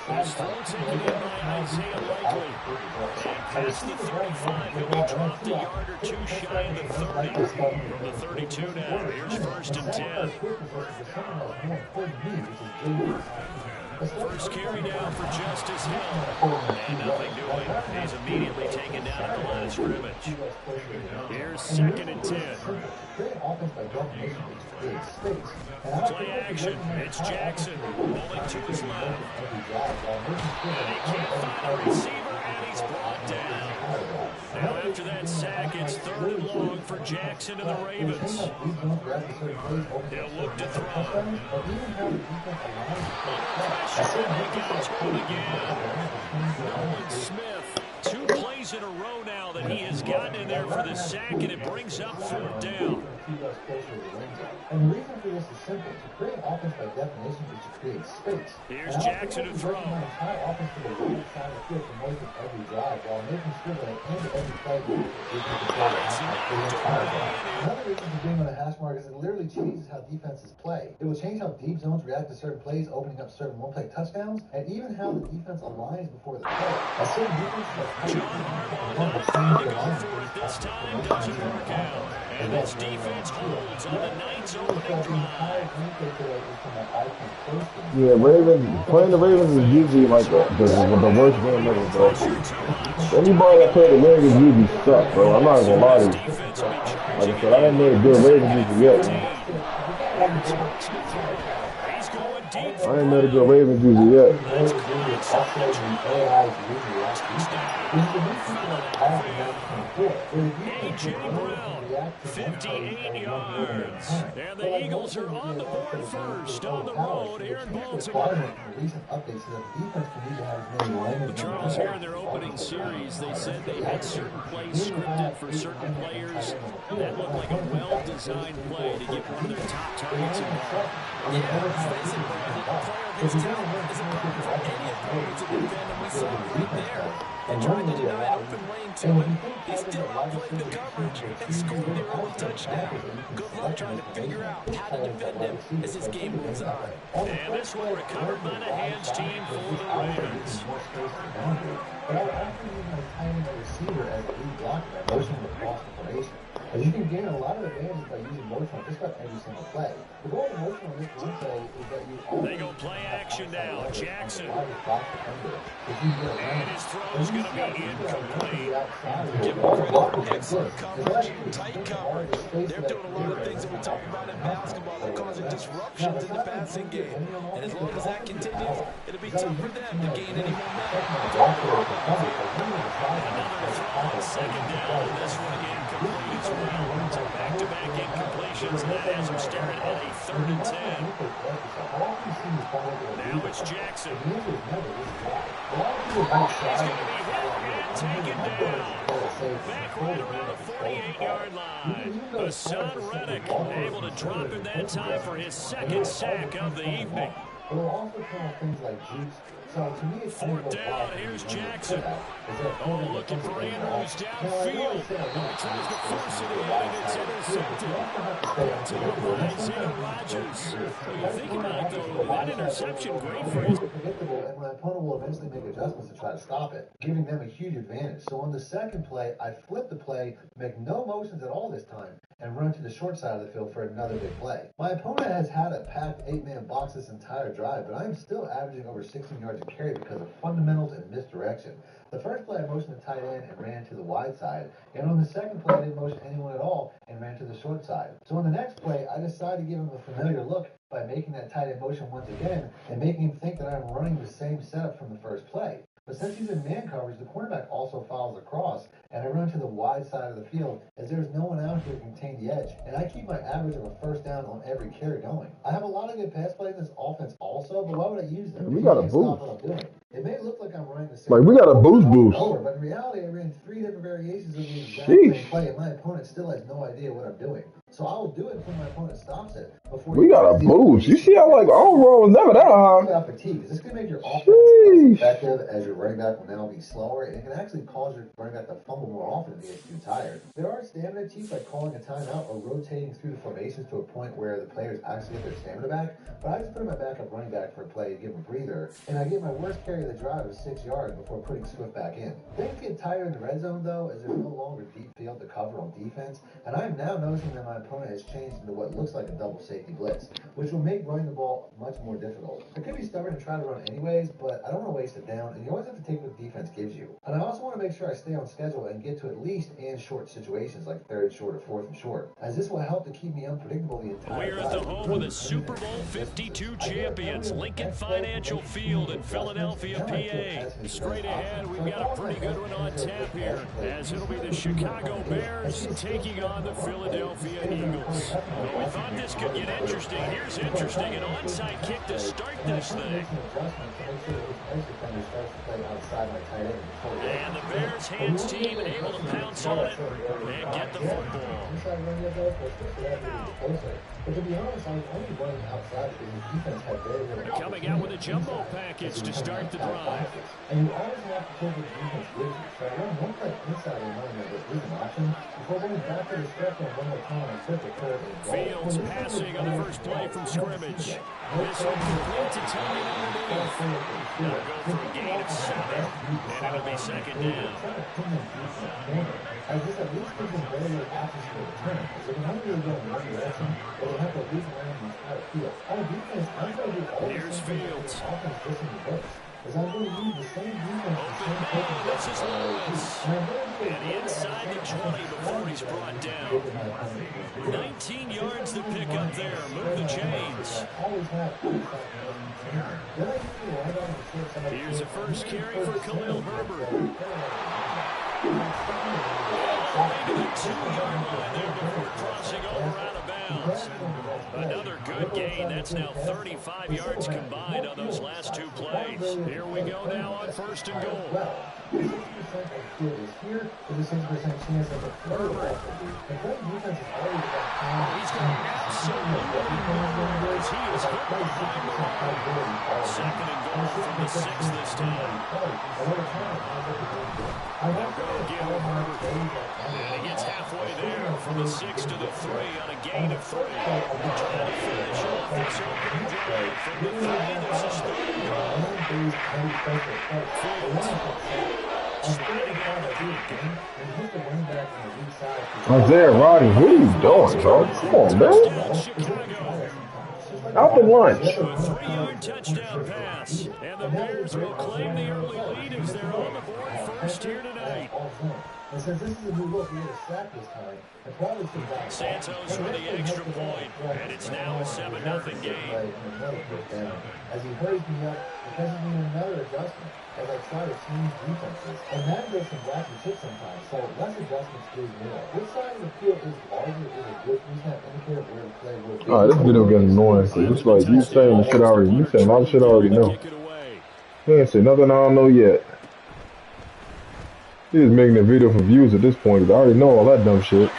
His throw taken in by Isaiah Likely. And past the 35, he'll be dropped a yard or two shy of the 30. From the 32 now, here's 1st and 10. First carry down for Justice Hill. And nothing doing. He's immediately taken down at the line of scrimmage. Here's 2nd and 10. Play action. It's Jackson. Rolling to his left. And he can't find a receiver, and he's brought down. Now after that sack, it's 3rd and long for Jackson and the Ravens. He'll look to throw. Pressure, and he goes home again. Smith, 2 plays in a row now that he has gotten in there for the sack, and it brings up 4th down. And the reason for this is simple. To create offense by definition is to create space. Here's Jackson to throw. My entire offense to the right side of the field for most of every drive while making sure that at the end of every play we can control the hash mark for the entire drive. Another reason for being on a hash mark is it literally changes how defenses play. It will change how deep zones react to certain plays, opening up certain one-play touchdowns, and even how the defense aligns before the play. As certain defenses like this time doesn't work out. And this defense holds on the Knights' opening drive. Yeah, playing the Ravens is usually like the worst game ever, bro. Anybody that played the Ravens usually sucks, bro. I'm not gonna lie to you. Like I said, I ain't made a good Ravens usually yet, man. I ain't made a good Ravens usually yet. A.J. Brown, 58 yards. And the Eagles are on the board first on the road here in Baltimore. Charles, here in their opening series, they said they had certain plays scripted for certain players. That looked like a well-designed play to get one of their top targets involved. Yeah, let's face it, Brandon. A player of his talent is a problem for any opponent to defend, and we saw it right there. They tried to deny an open lane to him. He still outplayed the coverage and scored the early touchdown. Good luck trying to figure out how to defend him as this game moves on. And this one recovered by the hands team for the Ravens. But I would actually use my tight end receiver as a lead blocker by motion with cross formation. As you can gain a lot of advantages by using motion on just about every single play. The goal of motion on this one play is that you they go play action now. Jackson. And his throw is going to be incomplete. Give him credit. Excellent coverage, tight coverage. They're doing a lot of things that we talk about in basketball. They're causing disruptions in the passing game. And as long as that continues, it'll be tough for them to gain any momentum. Another throw on 2nd down. This one incomplete as well. So back-to-back incompletions. That has him staring at a 3rd and 10. Now it's Jackson. He's going to be hit and taken down. Back right around the 48-yard line. Hassan Reddick able to drop him that time for his 2nd sack of the evening. So to me, 4th down, here's Jackson. Oh, looking for Andrews downfield. Tries to force it in, and it's intercepted. To Isaiah Rodgers. When you think about it, though, that interception, great for his. Predictable, and my opponent will eventually make adjustments to try to stop it, giving them a huge advantage. So on the second play, I flip the play, make no motions at all this time, and run to the short side of the field for another big play. My opponent has had a packed 8-man box this entire drive, but I am still averaging over 16 yards a carry because of fundamentals and misdirection. The first play I motioned the tight end and ran to the wide side, and on the second play I didn't motion anyone at all and ran to the short side. So on the next play, I decided to give him a familiar look by making that tight end motion once again and making him think that I'm running the same setup from the first play. But since he's in man coverage, the cornerback also follows across, and I run to the wide side of the field as there's no one out here to contain the edge, and I keep my average of a 1st down on every carry going. I have a lot of good pass plays in this offense also, but why would I use them? We got a boost. It may look like I'm running the same. Like, we got a boost. But in reality, I ran 3 different variations of the exact same play, and my opponent still has no idea what I'm doing. So I will do it until my opponent stops it. We got a boost. You see how, like, overall was never that high. Fatigue. This can make your offense less effective as your running back will now be slower, and it can actually cause your running back to fumble more often if he gets too tired. There are stamina cheats like calling a timeout or rotating through the formations to a point where the players actually get their stamina back, but I just put my backup running back for a play to give him a breather, and I get my worst carry of the drive of 6 yards before putting Swift back in. Things get tighter in the red zone, though, as there's no longer deep field to cover on defense, and I am now noticing that my opponent has changed into what looks like a double safety blitz, which will make running the ball much more difficult. I could be stubborn and try to run anyways, but I don't want to waste it down, and you always have to take what the defense gives you. And I also want to make sure I stay on schedule and get to at least and short situations like third and short or fourth and short, as this will help to keep me unpredictable the entire We're at the home of the Super Bowl 52 champions, Lincoln Financial Field in Philadelphia, PA. Straight ahead, we've got a pretty good one on tap here, as it'll be the Chicago Bears taking on the Philadelphia Eagles. Well, we thought this could get interesting. Here's interesting, an onside kick to start this thing. And the Bears hands team able to pounce on it and get the football. Coming out with a jumbo package to start the drive. And you always have to take the defense with you. So I run one play inside of mine that is an option before going back to the stretch and one more time and flip the curve. Fields passing on the first play from scrimmage. This will complete to Tony underneath. They'll go for a gain of 7, and it'll be second down. I just at least gives them very good options for the return. So they don't really go in one direction, but they have to leave around the entire field. Our defense, I'm going to do all the same Fields. offense just in reverse. Because I'm going to use the same defense, the same coaching. This is Lewis. And inside the 20 before he's brought down. 19 yards to pick up there. Move the chains. Here's a first carry for Khalil Herbert. To the 2-yard line there before crossing over out of bounds. Another good gain. That's now 35 yards combined on those last 2 plays. Here we go now on first and goal. Here is a 6% chance of a Herbert. He's got absolutely no words. He is hit behind the line. Second and goal from the 6 this time. They'll go again. And he gets halfway there from the 6 to the 3 on a gain of 3. Trying to finish off this opening drive from the 3. This is third and goal. Isaiah Rodgers, what are you doing, bro? Come on, man. Out the lunch. A 3-yard touchdown pass. And the Bears will claim the early lead as they're on the board first here tonight. And since this is a new look, we had a sack this time. And probably should back Santos with the extra point, and it's now a 7-0 game. As he hurries me up, because he's doing another adjustment as I try to change defenses. And that goes from black and chip sometimes, so less adjustments is more. Which side of the field is larger is a good 3-snap indicator of where the play will be. Alright, this video getting annoying. So it's like you saying the shit I already, you saying a lot of shit I already know. You ain't say nothing I don't know yet. He is making a video for views at this point, because I already know all that dumb shit.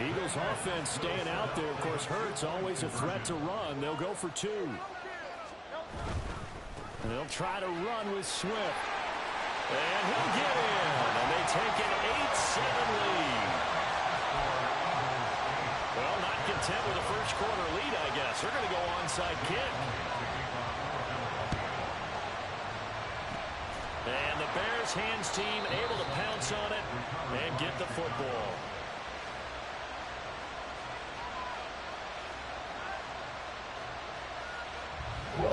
Eagles offense staying out there. Of course, Hurts always a threat to run. They'll go for 2. And they'll try to run with Swift. And he'll get in. And they take an 8-7 lead. Well, not content with a first quarter lead, I guess. They're going to go onside kick. And the Bears hands team able to pounce on it and get the football. We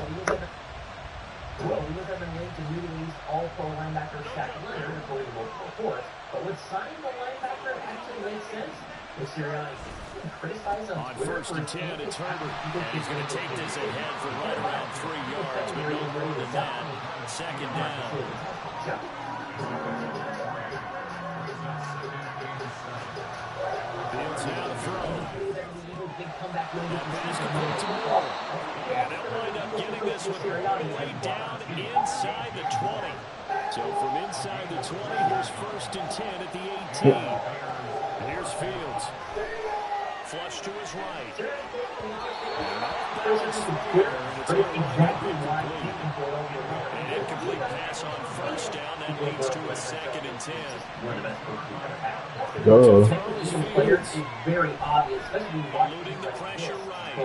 look at the name to new release all-pro linebacker Shaq Leonard, according to multiple reports. But would signing the linebacker actually make sense? With Sirianni criticized on Twitter. On first and 10, it's Herbert. And he's going to take this ahead for right around 3 yards, but no more than that. Second down. Fields now to throw. And they'll wind up getting this one all the way down inside the 20. So from inside the 20, here's first and 10 at the 18. And here's Fields. Flush to his right. An incomplete pass on first down. That leads to a 2nd and 10. Players is very obvious, especially eluding the pressure right.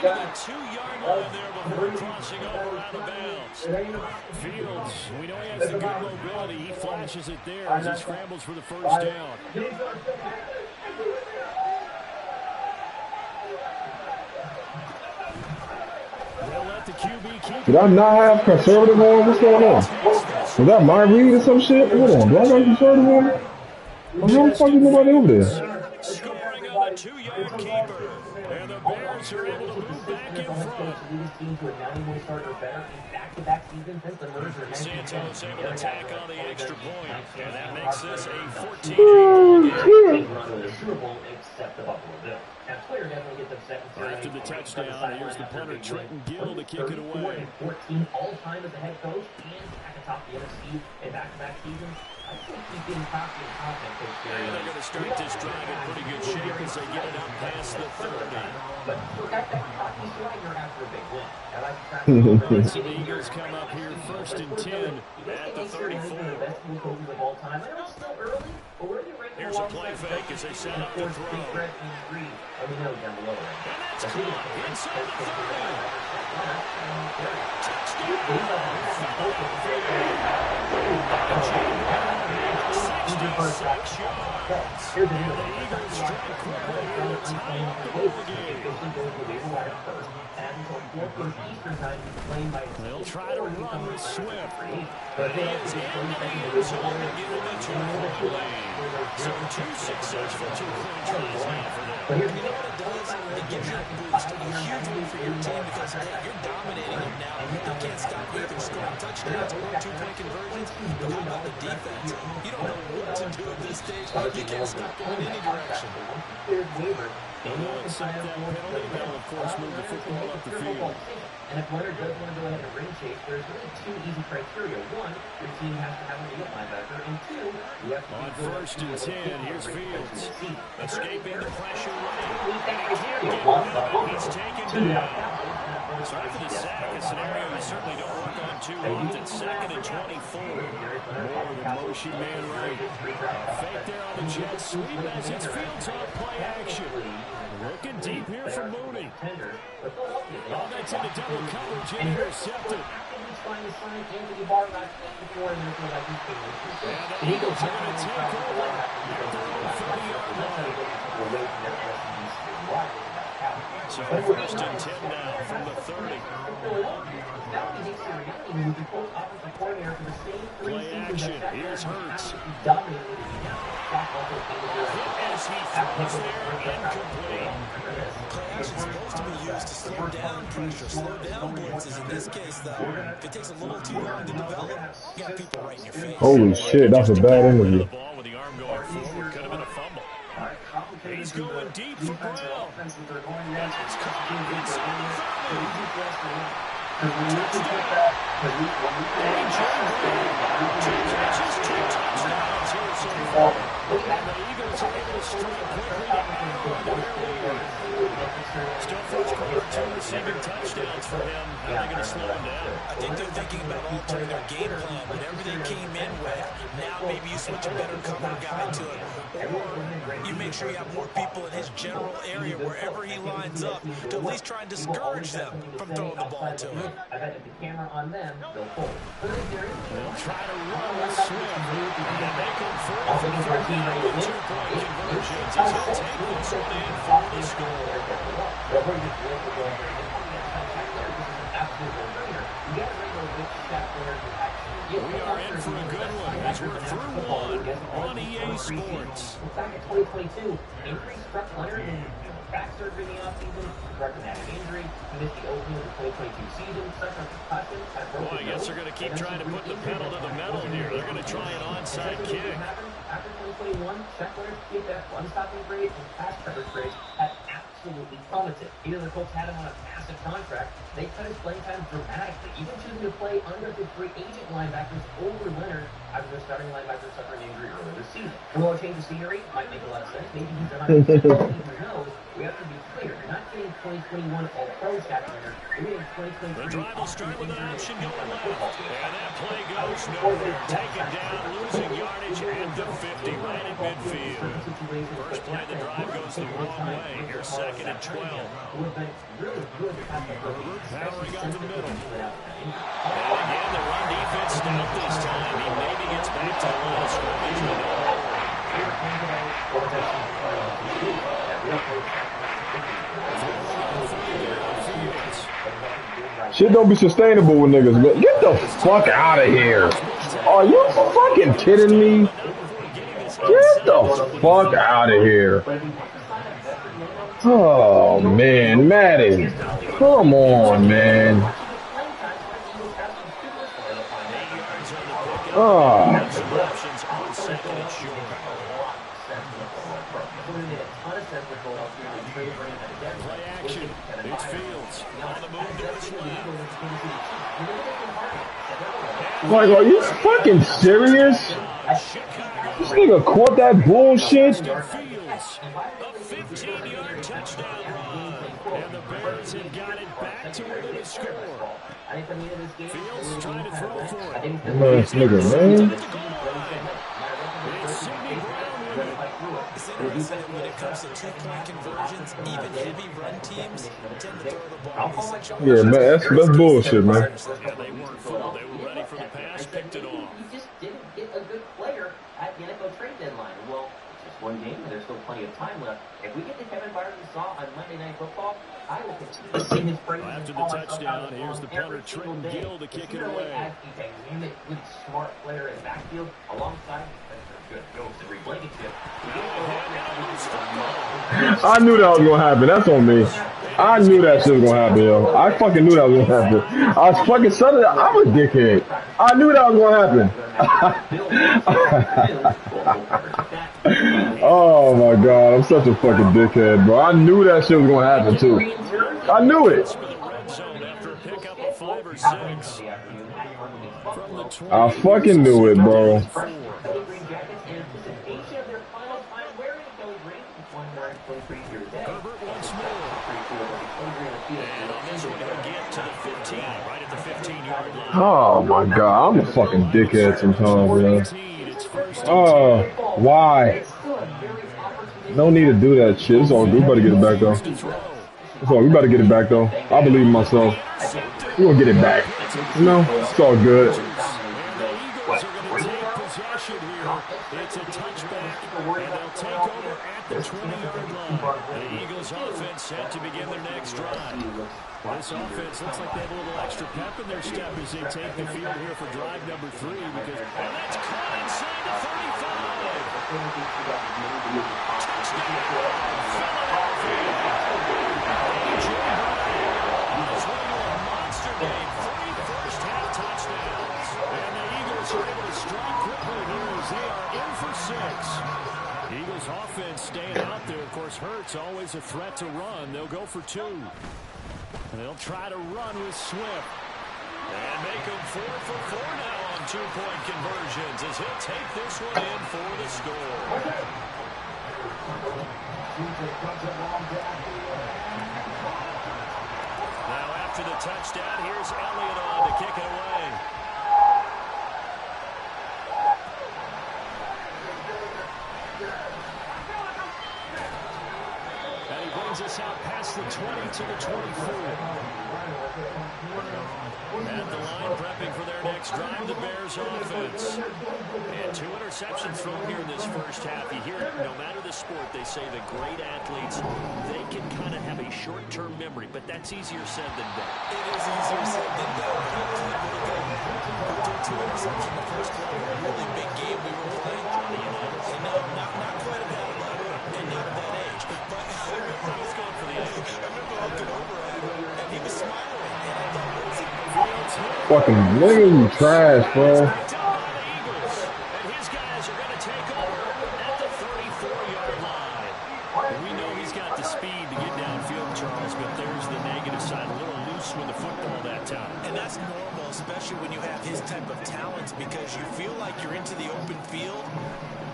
The 2-yard line there before crossing over out of bounds. Fields, we know he has the good mobility. He flashes it there as he scrambles for the first down. They'll let the QB keep. Did I not have conservative on? What's going on? Was that my read or some shit? Hold on. Do I got conservative on? Well, how the fuck is nobody over there? Scoring on the 2-yard keeper. And the Bears are able to move back in front. Santos able to tack on the extra point. And that makes this a 14-8 game. After the touchdown, here's the punter, Trenton Gill, to kick it away. 14 all-time as a head coach and back atop the NFC in back-to-back seasons. I think he's getting cocky and confident, Coach Gary. And they're going to start this drive in pretty good shape as they get it up past the 30. But look at that cocky swagger after a big win. So the Eagles come up here 1st and 10 at the 34. Here's a play fake as they set up the throw. And that's caught inside the 66 yards. And the Eagles strike quickly here to tie up the ball game. They'll try to run with Swift. But he is in the end zone to give him a 2-point lead. So 2 successful 2-point tries now for them. You know what it does? It gives you a boost, a huge win for your team because, hey, you're dominating them now. They can't stop you either scoring touchdowns or 2-point conversions. But how about the defense? You don't know what to do at this stage. You can't stop them in any direction. They'll accept that penalty. They'll, of course, move the football up the field. And if Leonard does want to go ahead and ring chase, there's really 2 easy criteria. 1, your team has to have a field linebacker. And 2, you have to on 1st and 10, here's Fields. Escaping the pressure right. And he can't get rid. He's taken down. Sorry for the sack, a scenario we certainly don't work on too often. 2nd and 24. More of a motion man right. Fake there on the jet sweep as it's Fields on play action. Looking deep here for Mooney. Oh, that's into double coverage and intercepted. And the Eagles are going to take over at their own 30-yard line. So 1st and 10 now from the 30. Play action. Here's Hurts. As he throws there, incomplete. Play action is supposed to be used to slow down pressure, slow down blitzes. In this case, though, if it takes a little too long to develop, you got people right in your face. Holy shit, that's a bad interview. The ball with the arm going forward could have been a fumble. He's going deep for Brown. That's caught the Eagles are able to strike quickly still first quarter, 2 receiving touchdowns for him. How are they going to slow him down? I think they're thinking about altering their game plan. Whatever they came in with, now maybe you switch a better cover guy to it. Or you make sure you have more people in his general area wherever he lines up to at least try and discourage them from throwing the ball to him. They'll try to run with Swift. And they can throw for 2-point conversions as he'll take this one in for the score. We are in for a good one as we're through one on EA Sports. Back in 2022, increased Struck Leonard in back surgery in the offseason, corrected that injury, missed the opening of the 2022 season, suffered a concussion, had a broken Boy, I guess they're going to keep trying to put the pedal to the metal here. They're going to try an onside kick. After 2021, Chuck Leonard's PFF run-stopping grade and pass coverage grades had absolutely plummeted. Even the Colts had him on a massive contract. They cut his playing time dramatically, even choosing to play under the free agent linebackers over Leonard after their starting linebacker suffered an injury earlier this season. Will it change the scenery? Might make a lot of sense. Maybe he's 100%. Who knows? We have to be clear. You're not getting 2021 All-Pro stat winner. You're getting 2023. The drive will start with an option going left. And that play goes nowhere. Taken down, losing yardage at the 50, right at midfield. First play of the drive goes the wrong way. Here's 2nd and 12. Powering up the middle. And again, the run defense stopped this time. He maybe gets back to the line of scrimmage. Shit don't be sustainable with niggas, man. Get the fuck out of here. Are you fucking kidding me? Get the fuck out of here. Oh, man. Madden. Come on, man. Oh. Play action. It's Fields on the move to his left. Like, are you fucking serious? This nigga caught that bullshit. A 15-yard touchdown run. And the Bears have got it back to within a score. Fields trying to throw for it. This nigga, man. When it comes to two-point conversions, even heavy run teams tend to throw the ball. Yeah, man, that's bullshit, man. Yeah, they weren't fooled. They were ready for the pass, picked it off. You just didn't get a good player at the NFL trade deadline. Well, it's just one game, and there's still plenty of time left. If we get the Kevin Byard we saw on Monday Night Football, I will continue to sing his praises. After the touchdown, here's the punter, Trenton Gill, to kick it away. A unit with smart player in backfield alongside good goes to Blankenship. I knew that was gonna happen. That's on me. I knew that shit was gonna happen, yo. I fucking knew that was gonna happen. I was fucking Sunday. I'm a dickhead. I knew that was gonna happen. Oh my god, I'm such a fucking dickhead, bro. I knew that shit was gonna happen too. I knew it. I fucking knew it, bro. Herbert once more. And on this one, he'll get to the 15, right at the 15-yard line. Oh my god, I'm a fucking dickhead sometimes, man. Oh, why? No need to do that shit. It's all good. We better get it back though. It's all. We better get it back though. I believe in myself. We're gonna get it back. You know, it's all good. It's a touchback, and they'll take over at the 20-yard line. The Eagles offense set to begin their next drive. This offense looks like they have a little extra pep in their step as they take the field here for drive number 3, because that's caught inside the 35. Eagles offense staying out there. Of course, Hurts always a threat to run. They'll go for 2. And they'll try to run with Swift. And make them 4 for 4 now on 2-point conversions as he'll take this one in for the score. Now after the touchdown, here's Elliott on to kick it away. And he brings us out past the 20 to the 24. At the line, prepping for their next drive, the Bears offense. And 2 interceptions thrown here in this first half. You hear it, no matter the sport, they say the great athletes, they can kind of have a short-term memory, but that's easier said than done. It is easier said than done. Who did 2 interceptions in the first quarter? A really big game we were playing, Johnny, and not quite at that level and not at that age. But I was going for the age. I remember looking over at him, and he was smiling. Fucking nigga, you trash, bro. And his guys are going to take over at the 34-yard line. We know he's got the speed to get downfield, Charles, but there's the negative side. A little loose with the football that time. And that's normal, especially when you have his type of talents, because you feel like you're into the open field,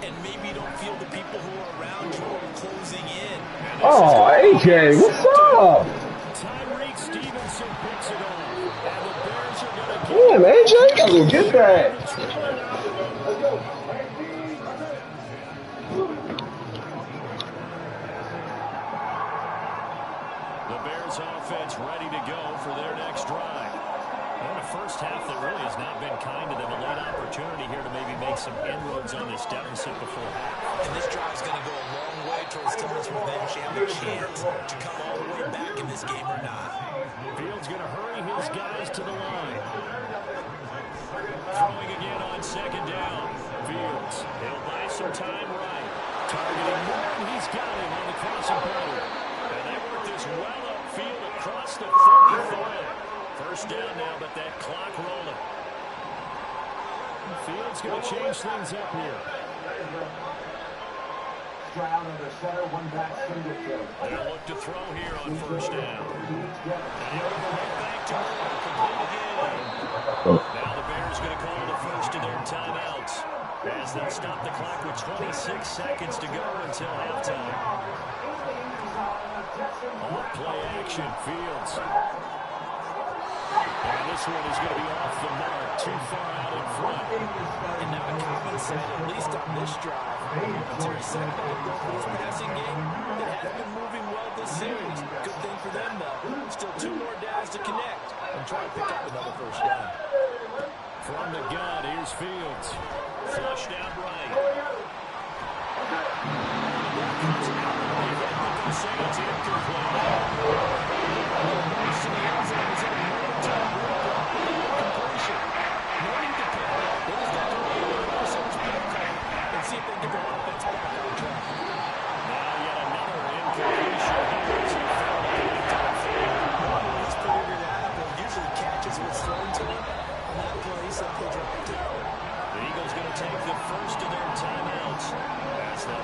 and maybe you don't feel the people who are around you are closing in. Oh, AJ, what's up? Tyreek Stevenson picks it off. And the Bears are going to get Damn, AJ, you gotta go get that. The Bears offense ready to go for their next drive. In the first half, that really has not been kind to them. A late opportunity here to maybe make some inroads on this deficit before half. And this drive is going to go a long way towards telling us whether they actually have a chance to come all the way back in this game or not. Fields going to hurry his guys to the line. Throwing again on second down. Fields, he'll buy some time right. Targeting Moore, he's got him on the crossing pattern. And they work this well upfield across the 35. First down now, but that clock rolling. Fields going to change things up here. Stroud under center, one back, single kill. They'll look to throw here on first down. Back to complete again. Now the Bears going to call the first of their timeouts as they'll stop the clock with 26 seconds to go until halftime. Off play action, Fields. And this one is going to be off the mark, too far out in front. And now a common set, at least on this drive. Terry said this passing game, it has been moving well this series. Good thing for them, though. Still 2 more downs to connect and try to pick up another first down. From the gun, here's Fields. Flushed out right. It's incomplete.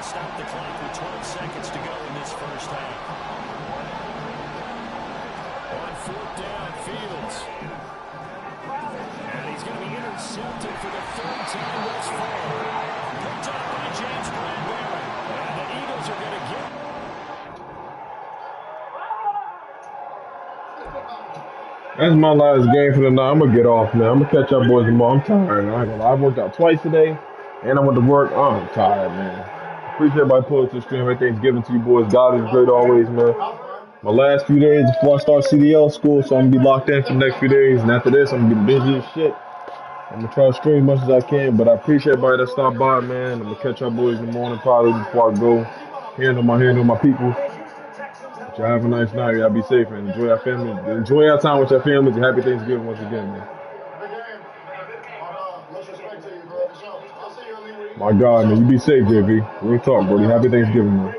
Stop the clock with 12 seconds to go in this first half. On fourth down, Fields. And he's going to be intercepted for the 3rd time thus far. Picked up by James Bradbury. And the Eagles are going to get... That's my last game for the night. I'm going to get off, man. I'm going to catch y'all boys tomorrow. I'm tired. I ain't gonna lie. I worked out twice today, and I went to work. I'm tired, man. Appreciate everybody pulling to the stream. Everything's given to you boys. God is great always, man. My last few days before I start CDL school, so I'm going to be locked in for the next few days. And after this, I'm going to be busy as shit. I'm going to try to stream as much as I can, but I appreciate everybody that stopped by, man. I'm going to catch y'all boys in the morning probably before I go. Handle my people. But y'all have a nice night. Y'all be safe and enjoy your family. Enjoy your time with your families and happy Thanksgiving once again, man. My God, man, you be safe, JV. Real talk, buddy. Happy Thanksgiving, man.